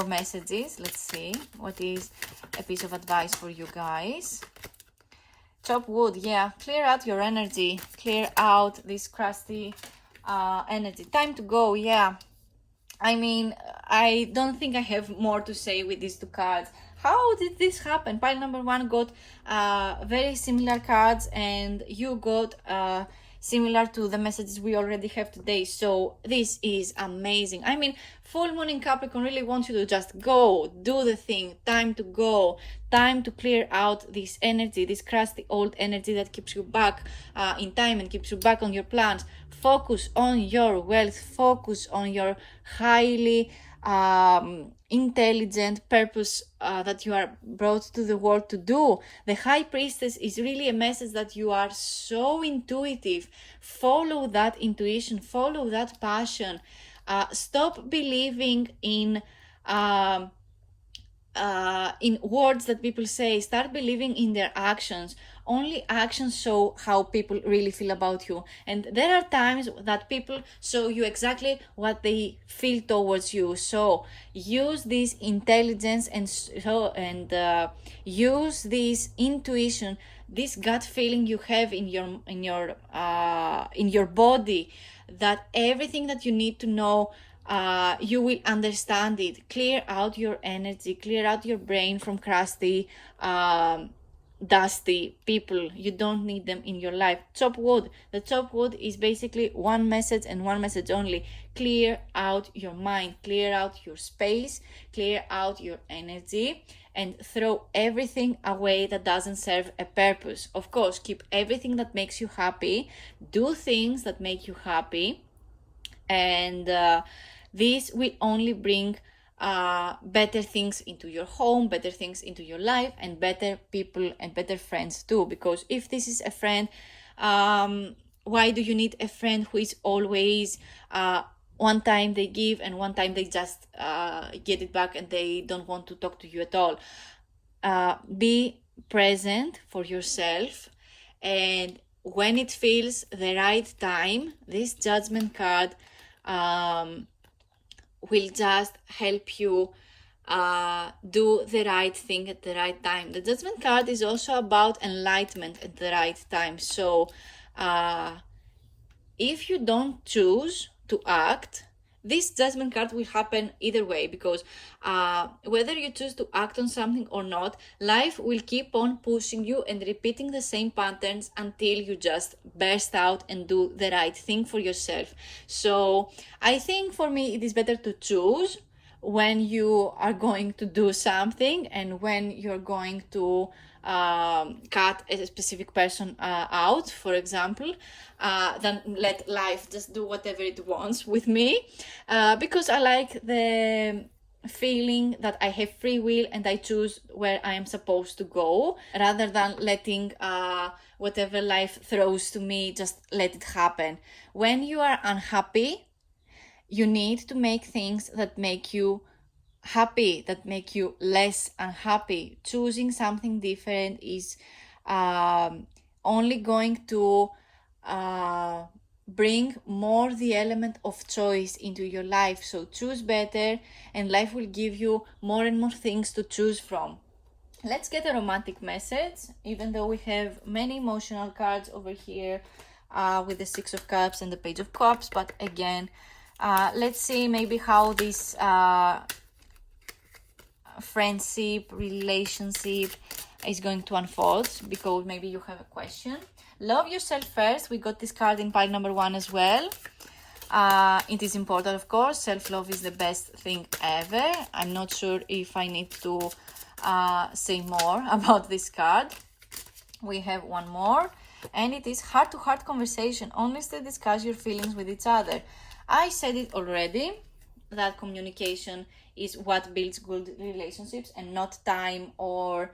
messages. Let's see what is a piece of advice for you guys. Chop wood, yeah. Clear out your energy. Clear out this crusty energy. Time to go, yeah. I mean, I don't think I have more to say with these two cards. How did this happen? Pile number one got very similar cards, and you got similar to the messages we already have today. So this is amazing. I mean, full moon in Capricorn really wants you to just go, do the thing. Time to go. Time to clear out this energy, this crusty old energy that keeps you back in time and keeps you back on your plans. Focus on your wealth. Focus on your highly intelligent purpose that you are brought to the world to do. The High Priestess is really a message that you are so intuitive. Follow that intuition. Follow that passion. Stop believing in words that people say. Start believing in their actions. Only actions show how people really feel about you, and there are times that people show you exactly what they feel towards you. So use this intelligence and use this intuition, this gut feeling you have in your body, that everything that you need to know, you will understand it. Clear out your energy, clear out your brain from crusty dusty people. You don't need them in your life. Chop wood. The chop wood is basically one message and one message only. Clear out your mind, clear out your space, clear out your energy, and throw everything away that doesn't serve a purpose. Of course, keep everything that makes you happy, do things that make you happy, and this will only bring better things into your home, better things into your life, and better people and better friends too. Because if this is a friend, why do you need a friend who is always one time they give and one time they just get it back and they don't want to talk to you at all? Be present for yourself, and when it feels the right time, this Judgment card will just help you do the right thing at the right time. The Judgment card is also about enlightenment at the right time. So if you don't choose to act, this Judgment card will happen either way, because whether you choose to act on something or not, life will keep on pushing you and repeating the same patterns until you just burst out and do the right thing for yourself. So I think for me it is better to choose when you are going to do something and when you're going to cut a specific person out, for example, than let life just do whatever it wants with me, because I like the feeling that I have free will and I choose where I am supposed to go, rather than letting whatever life throws to me, just let it happen. When you are unhappy, you need to make things that make you happy, that make you less unhappy. Choosing something different is only going to bring more the element of choice into your life. So choose better and life will give you more and more things to choose from. Let's get a romantic message, even though we have many emotional cards over here with the Six of Cups and the Page of Cups. But again, let's see maybe how this friendship, relationship is going to unfold, because maybe you have a question. Love yourself first. We got this card in pile number 1 as well. It is important, of course. Self-love is the best thing ever. I'm not sure if I need to say more about this card. We have one more, and it is heart-to-heart conversation. Honestly discuss your feelings with each other. I said it already, that communication is what builds good relationships, and not time or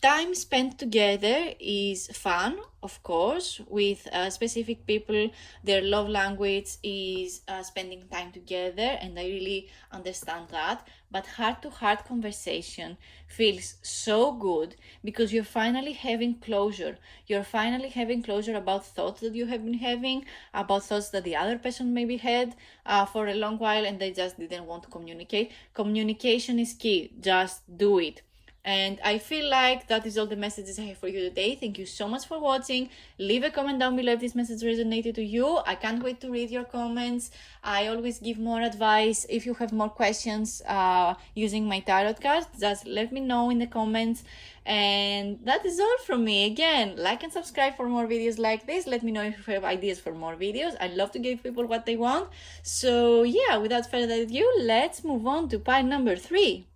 time spent together is fun, of course, with specific people. Their love language is spending time together, and I really understand that. But heart-to-heart conversation feels so good, because you're finally having closure. You're finally having closure about thoughts that you have been having, about thoughts that the other person maybe had for a long while and they just didn't want to communicate. Communication is key. Just do it. And I feel like that is all the messages I have for you today. Thank you so much for watching. Leave a comment down below if this message resonated to you. I can't wait to read your comments. I always give more advice. If you have more questions using my tarot cards, just let me know in the comments. And that is all from me. Again, like and subscribe for more videos like this. Let me know if you have ideas for more videos. I love to give people what they want. So yeah, without further ado, let's move on to pile number 3.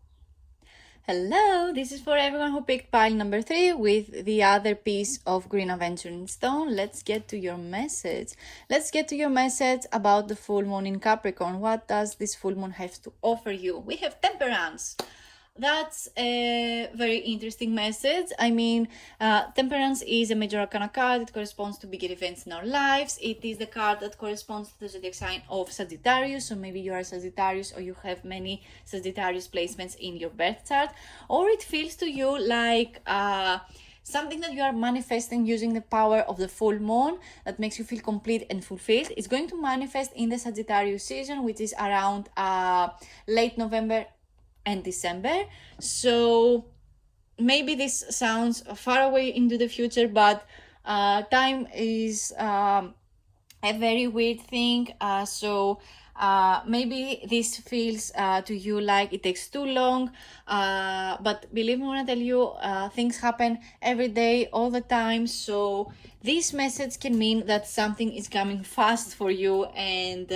Hello, this is for everyone who picked pile number 3 with the other piece of green aventurine stone. Let's get to your message. Let's get to your message about the full moon in Capricorn. What does this full moon have to offer you? We have temperance. That's a very interesting message. I mean, temperance is a major arcana card. It corresponds to bigger events in our lives. It is the card that corresponds to the zodiac sign of Sagittarius. So maybe you are Sagittarius, or you have many Sagittarius placements in your birth chart. Or it feels to you like something that you are manifesting using the power of the full moon that makes you feel complete and fulfilled. It's going to manifest in the Sagittarius season, which is around late November and December. So maybe this sounds far away into the future, but time is a very weird thing. So Maybe this feels to you like it takes too long, but believe me when I tell you, things happen every day, all the time. So this message can mean that something is coming fast for you, and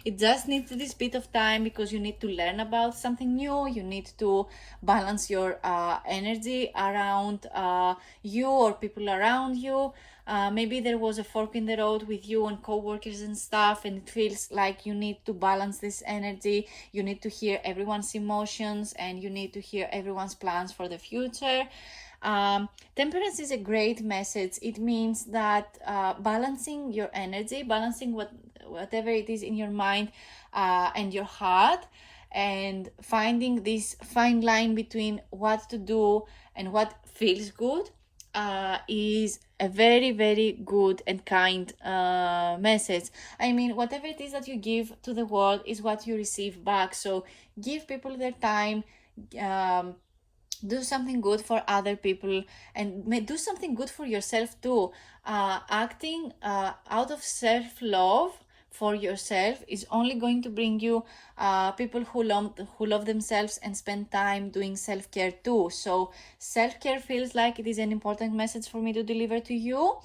it just needs this bit of time because you need to learn about something new. You need to balance your energy around you or people around you. Maybe there was a fork in the road with you and co-workers and stuff, and it feels like you need to balance this energy. You need to hear everyone's emotions, and you need to hear everyone's plans for the future. Temperance is a great message. It means that balancing your energy, balancing whatever it is in your mind and your heart, and finding this fine line between what to do and what feels good is a very, very good and kind message. I mean, whatever it is that you give to the world is what you receive back. So give people their time, do something good for other people, and do something good for yourself too. Acting out of self-love for yourself is only going to bring you people who love themselves and spend time doing self-care too. So self-care feels like it is an important message for me to deliver to you,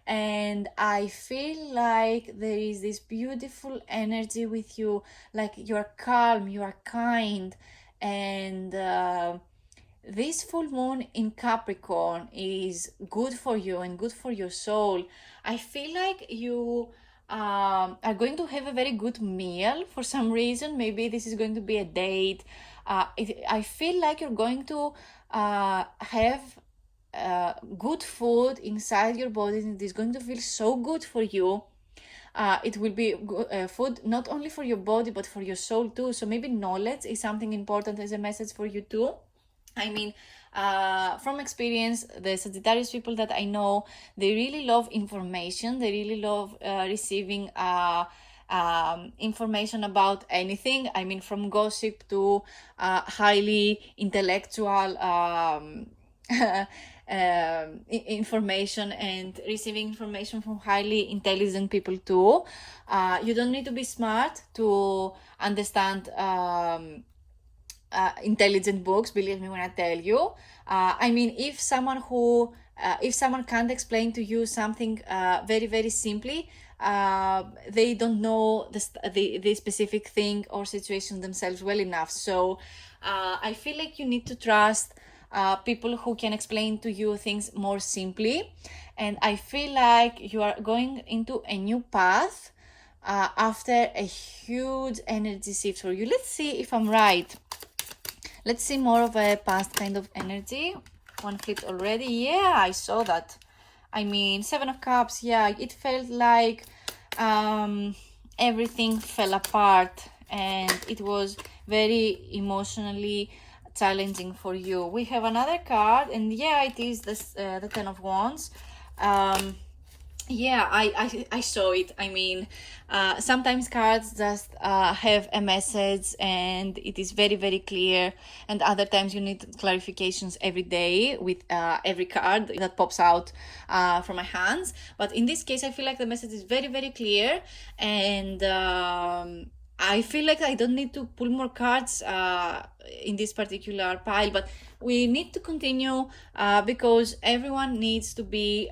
and I feel like there is this beautiful energy with you, like you are calm, you are kind, and this full moon in Capricorn is good for you and good for your soul. I feel like you are going to have a very good meal for some reason. Maybe this is going to be a date. I feel like you're going to have good food inside your body, and it is going to feel so good for you. It will be food not only for your body but for your soul too. So maybe knowledge is something important as a message for you too. I mean, from experience, the Sagittarius people that I know, they really love information. They really love receiving information about anything. I mean, from gossip to highly intellectual information, and receiving information from highly intelligent people too. You don't need to be smart to understand intelligent books, believe me when I tell you. I mean, if someone can't explain to you something very, very simply, they don't know the specific thing or situation themselves well enough. So I feel like you need to trust people who can explain to you things more simply, and I feel like you are going into a new path after a huge energy shift for you. Let's see if I'm right. Let's see more of a past kind of energy. One flipped already. Yeah, I saw that. I mean, Seven of Cups. Yeah, it felt like everything fell apart, and it was very emotionally challenging for you. We have another card, and yeah, it is the Ten of Wands. Yeah, I saw it. I mean, sometimes cards just have a message and it is very, very clear, and other times you need clarifications every day with every card that pops out from my hands. But in this case, I feel like the message is very, very clear, and I feel like I don't need to pull more cards in this particular pile, but we need to continue because everyone needs to be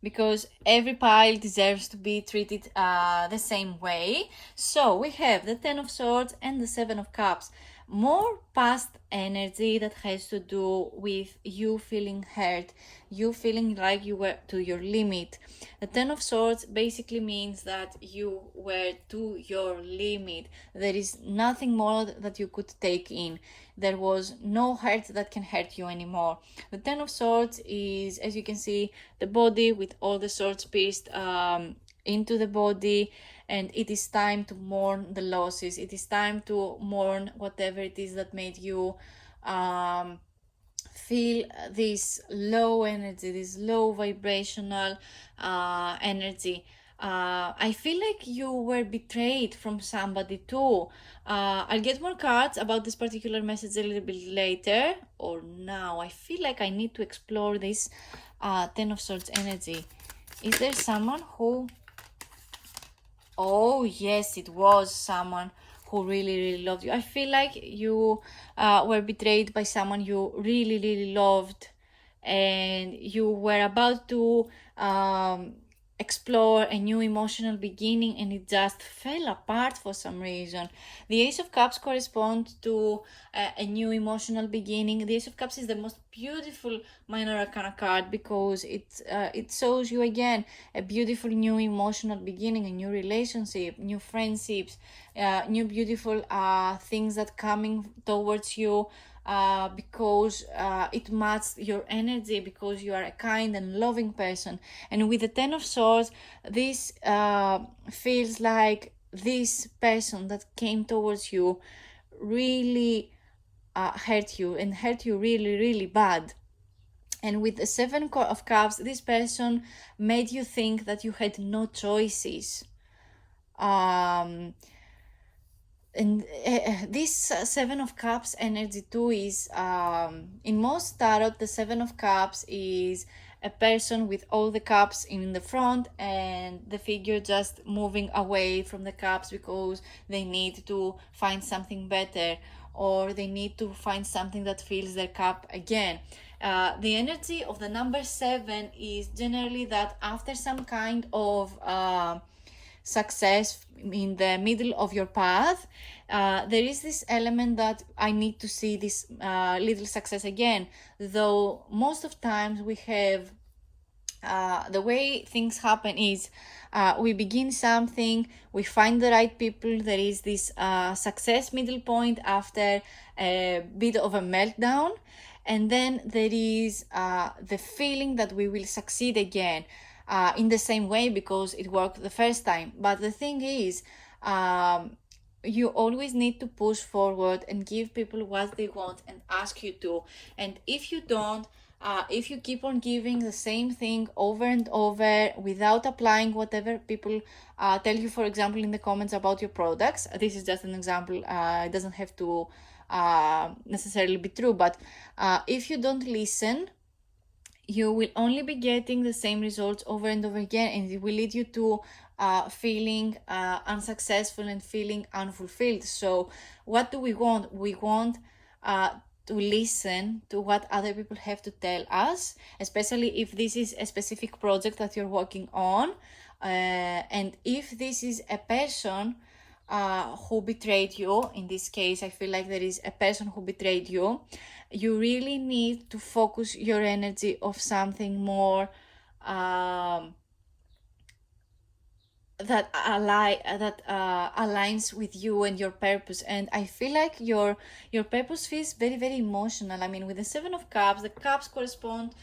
because every pile deserves to be treated the same way. So we have the Ten of Swords and the Seven of Cups. More past energy that has to do with you feeling hurt, you feeling like you were to your limit. The Ten of Swords basically means that you were to your limit. There is nothing more that you could take in. There was no hurt that can hurt you anymore. The Ten of Swords is, as you can see, the body with all the swords pierced into the body, and it is time to mourn the losses. It is time to mourn whatever it is that made you feel this low energy, this low vibrational energy. I feel like you were betrayed from somebody too. I'll get more cards about this particular message a little bit later, or now. I feel like I need to explore this Ten of Swords energy. Is there someone who Oh, yes, it was someone who really, really loved you. I feel like you were betrayed by someone you really, really loved, and you were about to explore a new emotional beginning, and it just fell apart for some reason. The Ace of Cups corresponds to a new emotional beginning. The Ace of Cups is the most beautiful minor arcana card because it shows you again a beautiful new emotional beginning, a new relationship, new friendships, new beautiful things that coming towards you, because it matches your energy, because you are a kind and loving person. And with the Ten of Swords, this feels like this person that came towards you really hurt you, and hurt you really, really bad. And with the Seven of Cups, this person made you think that you had no choices. And this Seven of Cups energy too is, in most tarot, the Seven of Cups is a person with all the cups in the front and the figure just moving away from the cups because they need to find something better, or they need to find something that fills their cup again. The energy of the number 7 is generally that after some kind of success in the middle of your path, there is this element that I need to see this little success again. Though most of times we have the way things happen is we begin something, we find the right people, there is this success middle point after a bit of a meltdown, and then there is the feeling that we will succeed again in the same way because it worked the first time. But the thing is, you always need to push forward and give people what they want and ask you to. And if you don't, if you keep on giving the same thing over and over without applying whatever people tell you, for example, in the comments about your products, this is just an example, it doesn't have to necessarily be true, but if you don't listen, you will only be getting the same results over and over again, and it will lead you to feeling unsuccessful and feeling unfulfilled. So what do we want? We want to listen to what other people have to tell us, especially if this is a specific project that you're working on, and if this is a person who betrayed you. In this case, I feel like there is a person who betrayed you. You really need to focus your energy of something more that aligns with you and your purpose. And I feel like your purpose feels very, very emotional. I mean, with the Seven of Cups, the cups correspond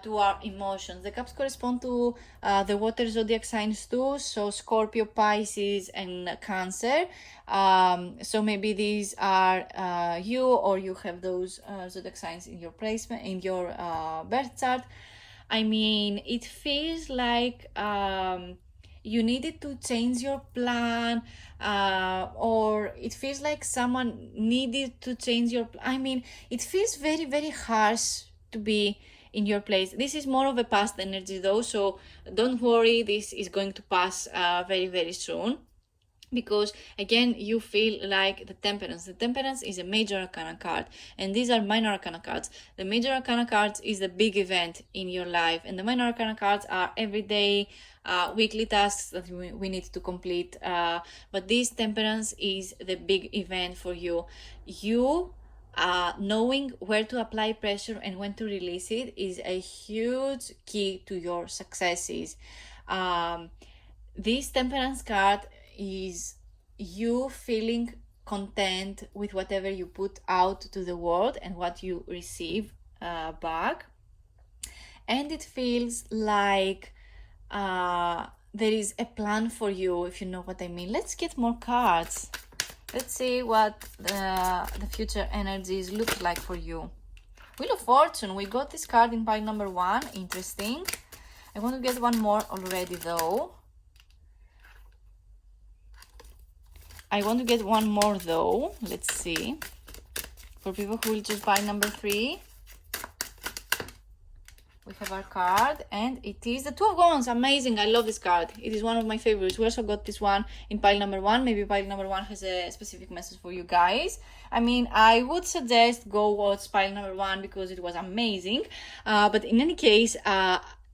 to our emotions. The cups correspond to the water zodiac signs too, so Scorpio, Pisces, and Cancer. So maybe these are you, or you have those zodiac signs in your placement, in your birth chart. I mean, it feels like you needed to change your plan, or it feels like someone needed to change your I mean, it feels very, very harsh to be in your place. This is more of a past energy though, so don't worry, this is going to pass very, very soon, because again you feel like the Temperance is a major arcana card, and these are minor arcana cards. The major arcana cards is the big event in your life, and the minor arcana cards are everyday weekly tasks that we need to complete, but this Temperance is the big event for you. Knowing where to apply pressure and when to release it is a huge key to your successes. This Temperance card is you feeling content with whatever you put out to the world and what you receive back. And it feels like there is a plan for you, if you know what I mean. Let's get more cards. Let's see what the future energies look like for you. Wheel of Fortune. We got this card in pile number 1. Interesting. I want to get one more already though. Let's see. For people who will choose pile number 3. We we have our card, and it is the Two of Wands. Amazing. I love this card. It is one of my favorites. We also got this one in pile number 1. Maybe pile number 1 has a specific message for you guys. I mean, I would suggest go watch pile number 1 because it was amazing. But in any case,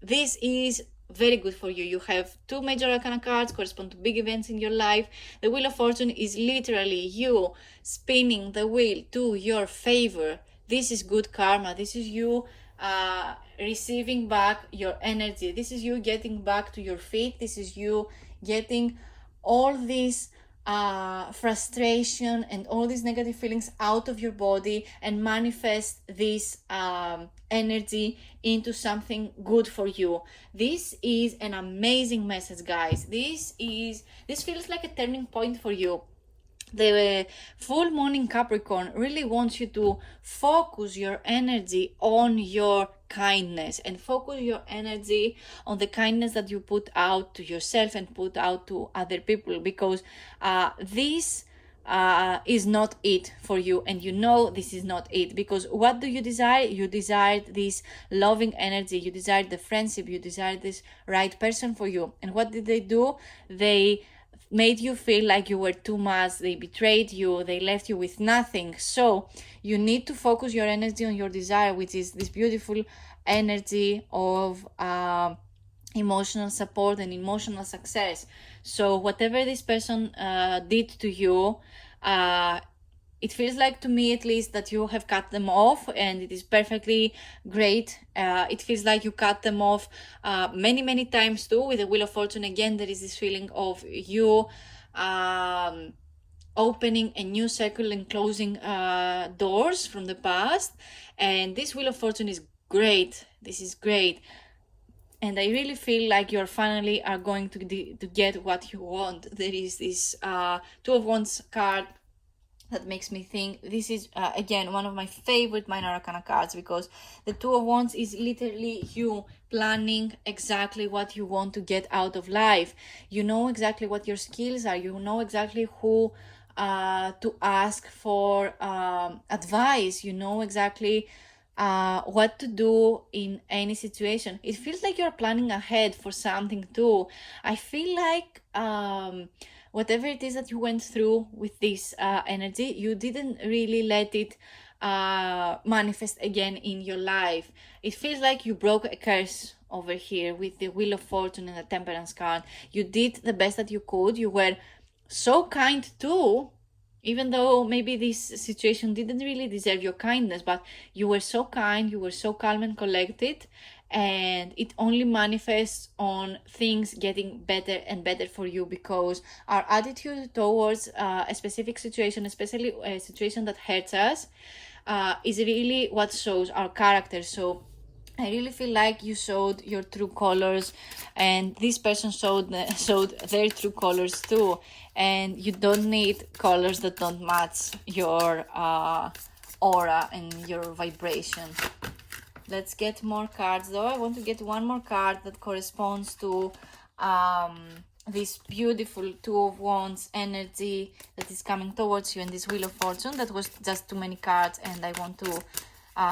this is very good for you. You have 2 major arcana cards correspond to big events in your life. The Wheel of Fortune is literally you spinning the wheel to your favor. This is good karma. This is you receiving back your energy. This is you getting back to your feet. This is you getting all this frustration and all these negative feelings out of your body and manifest this energy into something good for you. This is an amazing message, guys. This feels like a turning point for you. The full moon in Capricorn really wants you to focus your energy on your kindness and focus your energy on the kindness that you put out to yourself and put out to other people, because this is not it for you, and you know this is not it. Because what do you desire? You desired this loving energy, you desired the friendship, you desired this right person for you. And what did they do? They made you feel like you were too much. They betrayed you. They left you with nothing. So you need to focus your energy on your desire, which is this beautiful energy of emotional support and emotional success. So whatever this person did to you, it feels like, to me at least, that you have cut them off, and it is perfectly great. It feels like you cut them off many times too. With the Wheel of Fortune, again, there is this feeling of you opening a new circle and closing doors from the past. And this Wheel of Fortune is great. This is great. And I really feel like you're finally are going to get what you want. There is this Two of Wands card that makes me think this is, again, one of my favorite minor arcana cards, because the Two of Wands is literally you planning exactly what you want to get out of life. You know exactly what your skills are. You know exactly who to ask for advice. You know exactly what to do in any situation. It feels like you're planning ahead for something too. I feel like whatever it is that you went through with this energy, you didn't really let it manifest again in your life. It feels like you broke a curse over here with the Wheel of Fortune and the Temperance card. You did the best that you could. You were so kind too, even though maybe this situation didn't really deserve your kindness, but you were so kind, you were so calm and collected, and it only manifests on things getting better and better for you, because our attitude towards a specific situation, especially a situation that hurts us, is really what shows our character. So I really feel like you showed your true colors, and this person showed their true colors too. And you don't need colors that don't match your aura and your vibration. Let's get more cards though. I want to get one more card that corresponds to this beautiful Two of Wands energy that is coming towards you, and this Wheel of Fortune. That was just too many cards, and I want to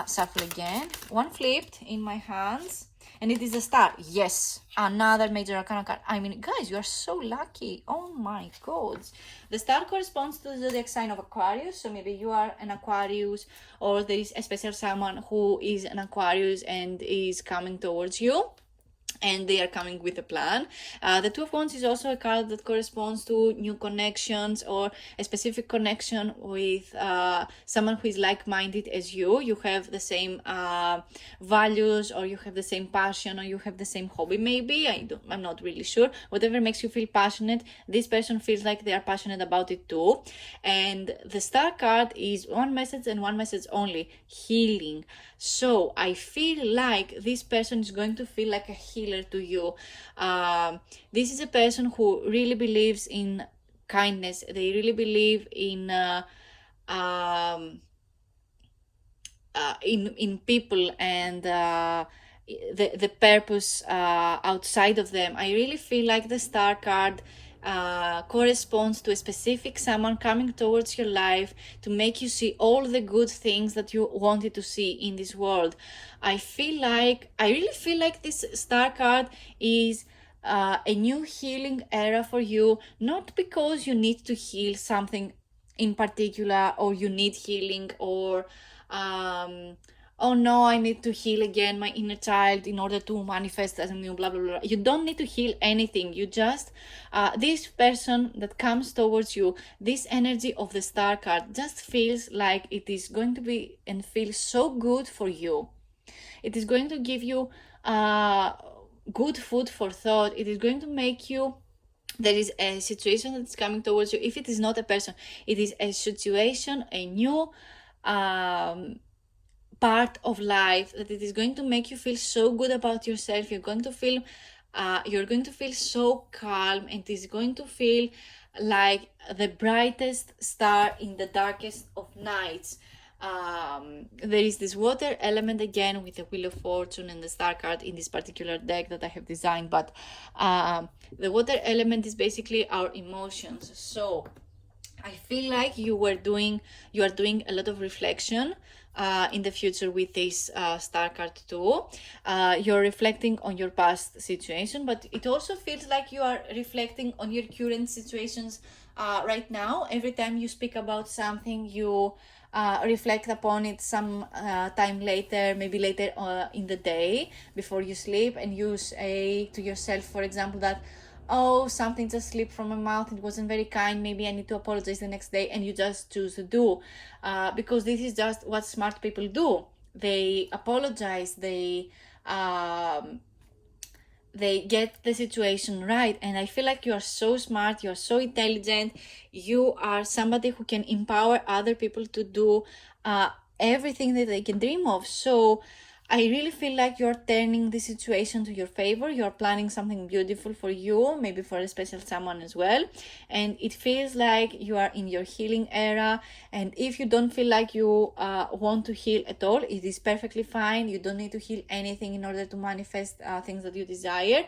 shuffle again. One flipped in my hands, and it is a star. Yes, another major arcana card. I mean, guys, you are so lucky. Oh my god. The star corresponds to the zodiac sign of Aquarius. So maybe you are an Aquarius, or there is a special someone who is an Aquarius and is coming towards you, and they are coming with a plan. The Two of Wands is also a card that corresponds to new connections, or a specific connection with someone who is like-minded as you. You have the same values, or you have the same passion, or you have the same hobby maybe. I'm not really sure. Whatever makes you feel passionate, this person feels like they are passionate about it too. And the star card is one message and one message only: healing. So I feel like this person is going to feel like a healer to you. This is a person who really believes in kindness. They really believe in people and the purpose outside of them. I really feel like the star card corresponds to a specific someone coming towards your life to make you see all the good things that you wanted to see in this world. I really feel like this star card is a new healing era for you, not because you need to heal something in particular, or you need healing, or oh no, I need to heal again my inner child in order to manifest as a new blah blah blah. You don't need to heal anything. You just this person that comes towards you, this energy of the star card just feels like it is going to be and feel so good for you. It is going to give you good food for thought. It is going to make you, there is a situation that's coming towards you. If it is not a person, it is a situation, a new part of life, that it is going to make you feel so good about yourself. You're going to feel so calm, and it is going to feel like the brightest star in the darkest of nights. There is this water element again with the Wheel of Fortune and the star card in this particular deck that I have designed, but the water element is basically our emotions. So I feel like you are doing a lot of reflection in the future with this star card too. You're reflecting on your past situation, but it also feels like you are reflecting on your current situations right now. Every time you speak about something, you reflect upon it some time later, maybe later in the day before you sleep, and you say to yourself, for example, that, oh, something just slipped from my mouth, it wasn't very kind, maybe I need to apologize the next day, and you just choose to do, because this is just what smart people do. They apologize, they get the situation right. And I feel like you are so smart, you are so intelligent, you are somebody who can empower other people to do everything that they can dream of. So I really feel like you're turning the situation to your favor. You're planning something beautiful for you, maybe for a special someone as well. And it feels like you are in your healing era. And if you don't feel like you want to heal at all, it is perfectly fine. You don't need to heal anything in order to manifest things that you desire.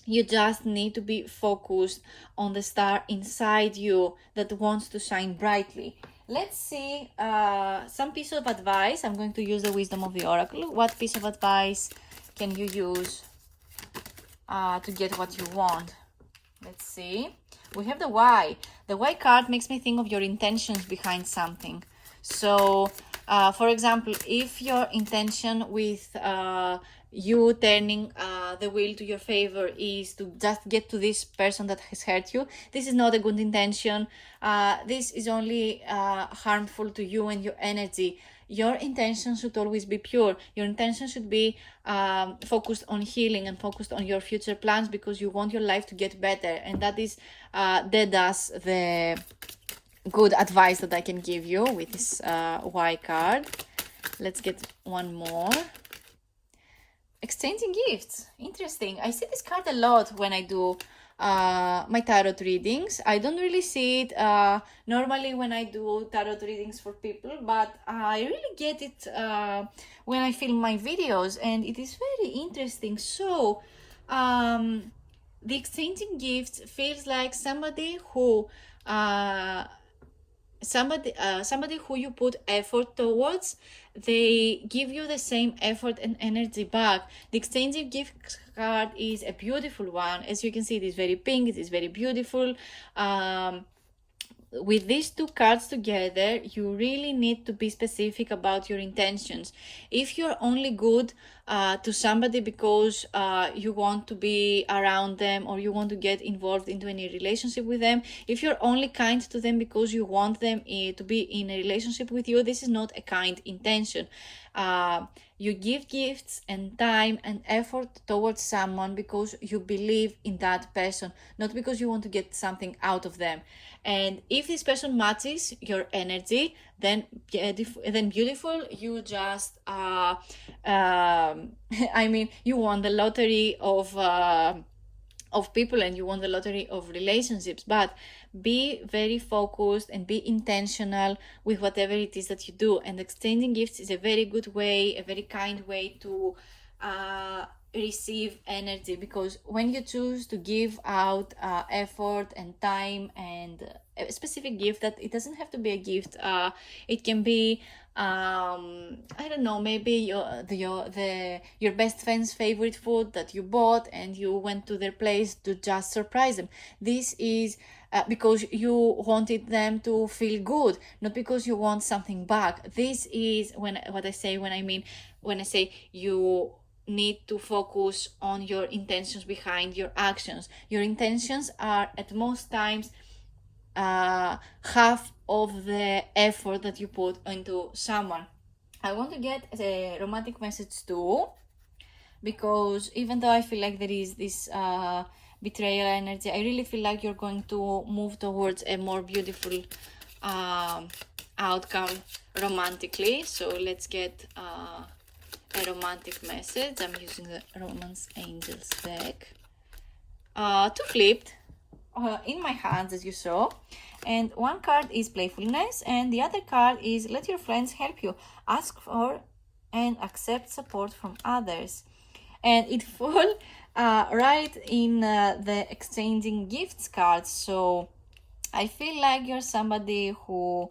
You just need to be focused on the star inside you that wants to shine brightly. Let's see some piece of advice. I'm going to use the wisdom of the oracle. What piece of advice can you use to get what you want? Let's see. We have the why. The why card makes me think of your intentions behind something. So, for example, if your intention with you turning the wheel to your favor is to just get to this person that has hurt you, this is not a good intention. This is only harmful to you and your energy. Your intention should always be pure. Your intention should be focused on healing and focused on your future plans, because you want your life to get better. And that is the good advice that I can give you with this Y card. Let's get one more. Exchanging gifts. Interesting. I see this card a lot when I do my tarot readings. I don't really see it normally when I do tarot readings for people, but I really get it when I film my videos, and it is very interesting. So the exchanging gifts feels like somebody who somebody who you put effort towards, they give you the same effort and energy back. The exchanging gift card is a beautiful one. As you can see, it is very pink, it is very beautiful. With these two cards together, you really need to be specific about your intentions. If you're only good to somebody because you want to be around them, or you want to get involved into any relationship with them, if you're only kind to them because you want them to be in a relationship with you, this is not a kind intention. You give gifts and time and effort towards someone because you believe in that person, not because you want to get something out of them. And if this person matches your energy, then beautiful. You just I mean, you won the lottery of people, and you won the lottery of relationships. But be very focused and be intentional with whatever it is that you do. And exchanging gifts is a very good way, a very kind way to receive energy, because when you choose to give out effort and time and a specific gift, that it doesn't have to be a gift, it can be I don't know, maybe your best friend's favorite food that you bought and you went to their place to just surprise them. This is because you wanted them to feel good, not because you want something back. This is when I say you need to focus on your intentions behind your actions. Your intentions are at most times half of the effort that you put into someone. I want to get a romantic message too, because even though I feel like there is this betrayal energy, I really feel like you're going to move towards a more beautiful outcome romantically. So let's get a romantic message. I'm using the Romance Angels deck. Two flipped in my hands, as you saw, and one card is playfulness and the other card is let your friends help you. Ask for and accept support from others. And it fall right in the exchanging gifts card. So I feel like you're somebody who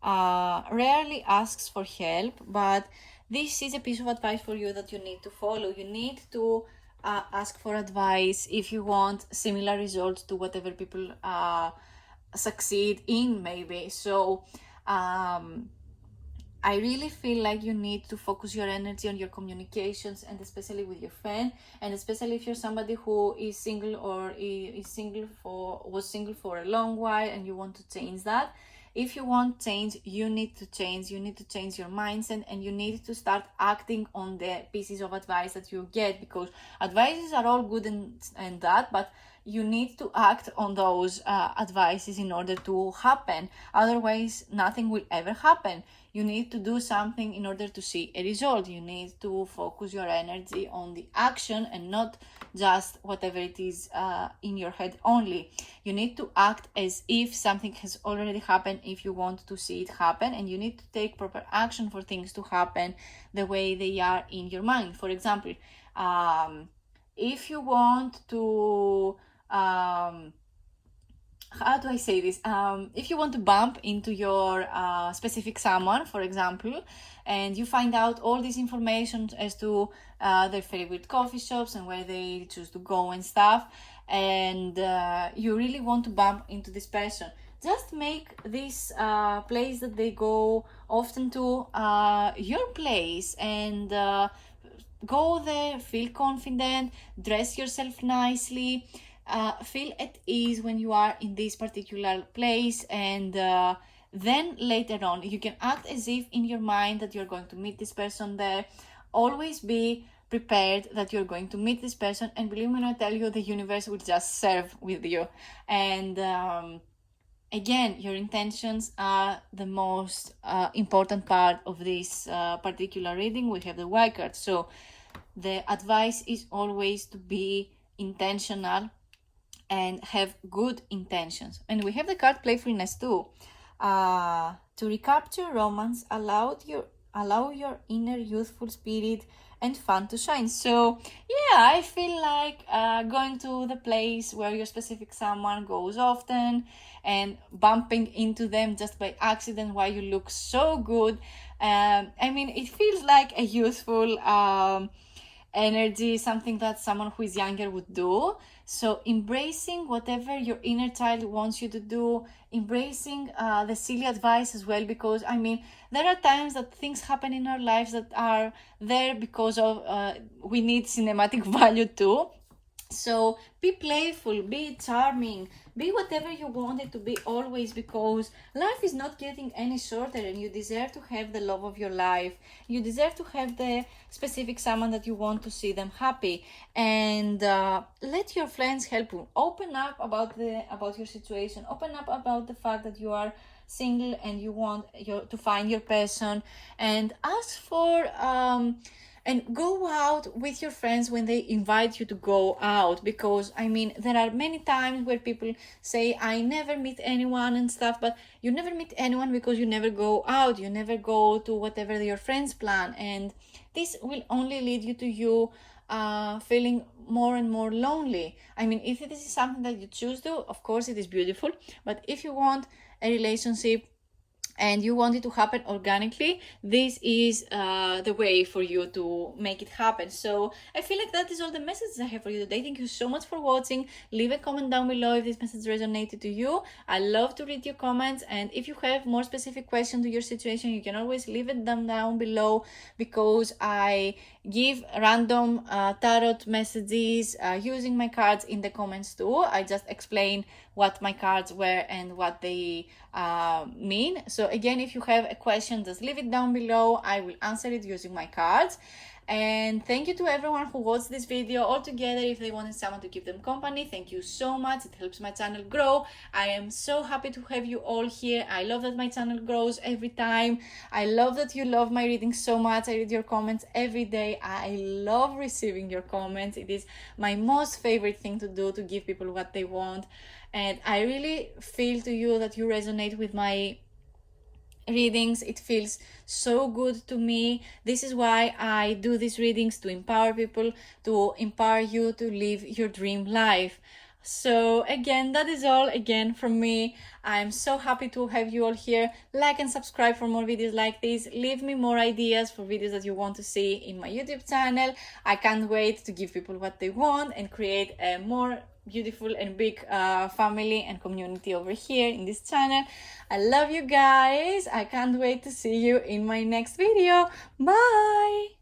rarely asks for help, but this is a piece of advice for you that you need to follow. You need to ask for advice if you want similar results to whatever people succeed in, maybe. So I really feel like you need to focus your energy on your communications, and especially with your friend, and especially if you're somebody who is single or was single for a long while and you want to change that. If you want change, you need to change your mindset, and you need to start acting on the pieces of advice that you get, because advices are all good and that, but you need to act on those advices in order to happen. Otherwise, nothing will ever happen. You need to do something in order to see a result. You need to focus your energy on the action and not just whatever it is in your head only. You need to act as if something has already happened if you want to see it happen, and you need to take proper action for things to happen the way they are in your mind. For example, if you want to how do I say this? If you want to bump into your specific someone, for example, and you find out all this information as to their favorite coffee shops and where they choose to go and stuff, and you really want to bump into this person, just make this place that they go often to your place, and go there, feel confident, dress yourself nicely, feel at ease when you are in this particular place, and then later on you can act as if in your mind that you're going to meet this person there. Always be prepared that you're going to meet this person, and believe me when I tell you, the universe will just serve with you. And again, your intentions are the most important part of this particular reading. We have the white card, so the advice is always to be intentional and have good intentions. And we have the card playfulness too. To recapture romance, allow your inner youthful spirit and fun to shine. So yeah, I feel like going to the place where your specific someone goes often and bumping into them just by accident while you look so good. I mean, it feels like a youthful energy, something that someone who is younger would do. So embracing whatever your inner child wants you to do, embracing the silly advice as well, because I mean, there are times that things happen in our lives that are there because of we need cinematic value too. So be playful, be charming, be whatever you want it to be always, because life is not getting any shorter, and you deserve to have the love of your life. You deserve to have the specific someone that you want to see them happy. And let your friends help you. Open up about your situation. Open up about the fact that you are single and you want to find your person, and ask for and go out with your friends when they invite you to go out. Because I mean, there are many times where people say I never meet anyone and stuff, but you never meet anyone because you never go out, you never go to whatever your friends plan, and this will only lead you to feeling more and more lonely. I mean, if this is something that you choose to, of course it is beautiful, but if you want a relationship and you want it to happen organically, this is the way for you to make it happen. So I feel like that is all the messages I have for you today. Thank you so much for watching. Leave a comment down below if this message resonated to you. I love to read your comments, and if you have more specific questions to your situation, you can always leave it down below, because I give random tarot messages using my cards in the comments too. I just explain what my cards were and what they mean. So again, if you have a question, just leave it down below. I will answer it using my cards. And thank you to everyone who watched this video all together. If they wanted someone to keep them company, thank you so much. It helps my channel grow. I am so happy to have you all here. I love that my channel grows every time. I love that you love my reading so much. I read your comments every day. I love receiving your comments. It is my most favorite thing to do, to give people what they want. And I really feel to you that you resonate with my readings. It feels so good to me. This is why I do these readings, to empower people, to empower you to live your dream life. So again, that is all again from me. I'm so happy to have you all here. Like and subscribe for more videos like this. Leave me more ideas for videos that you want to see in my YouTube channel. I can't wait to give people what they want and create a more beautiful and big family and community over here in this channel. I love you guys. I can't wait to see you in my next video. Bye.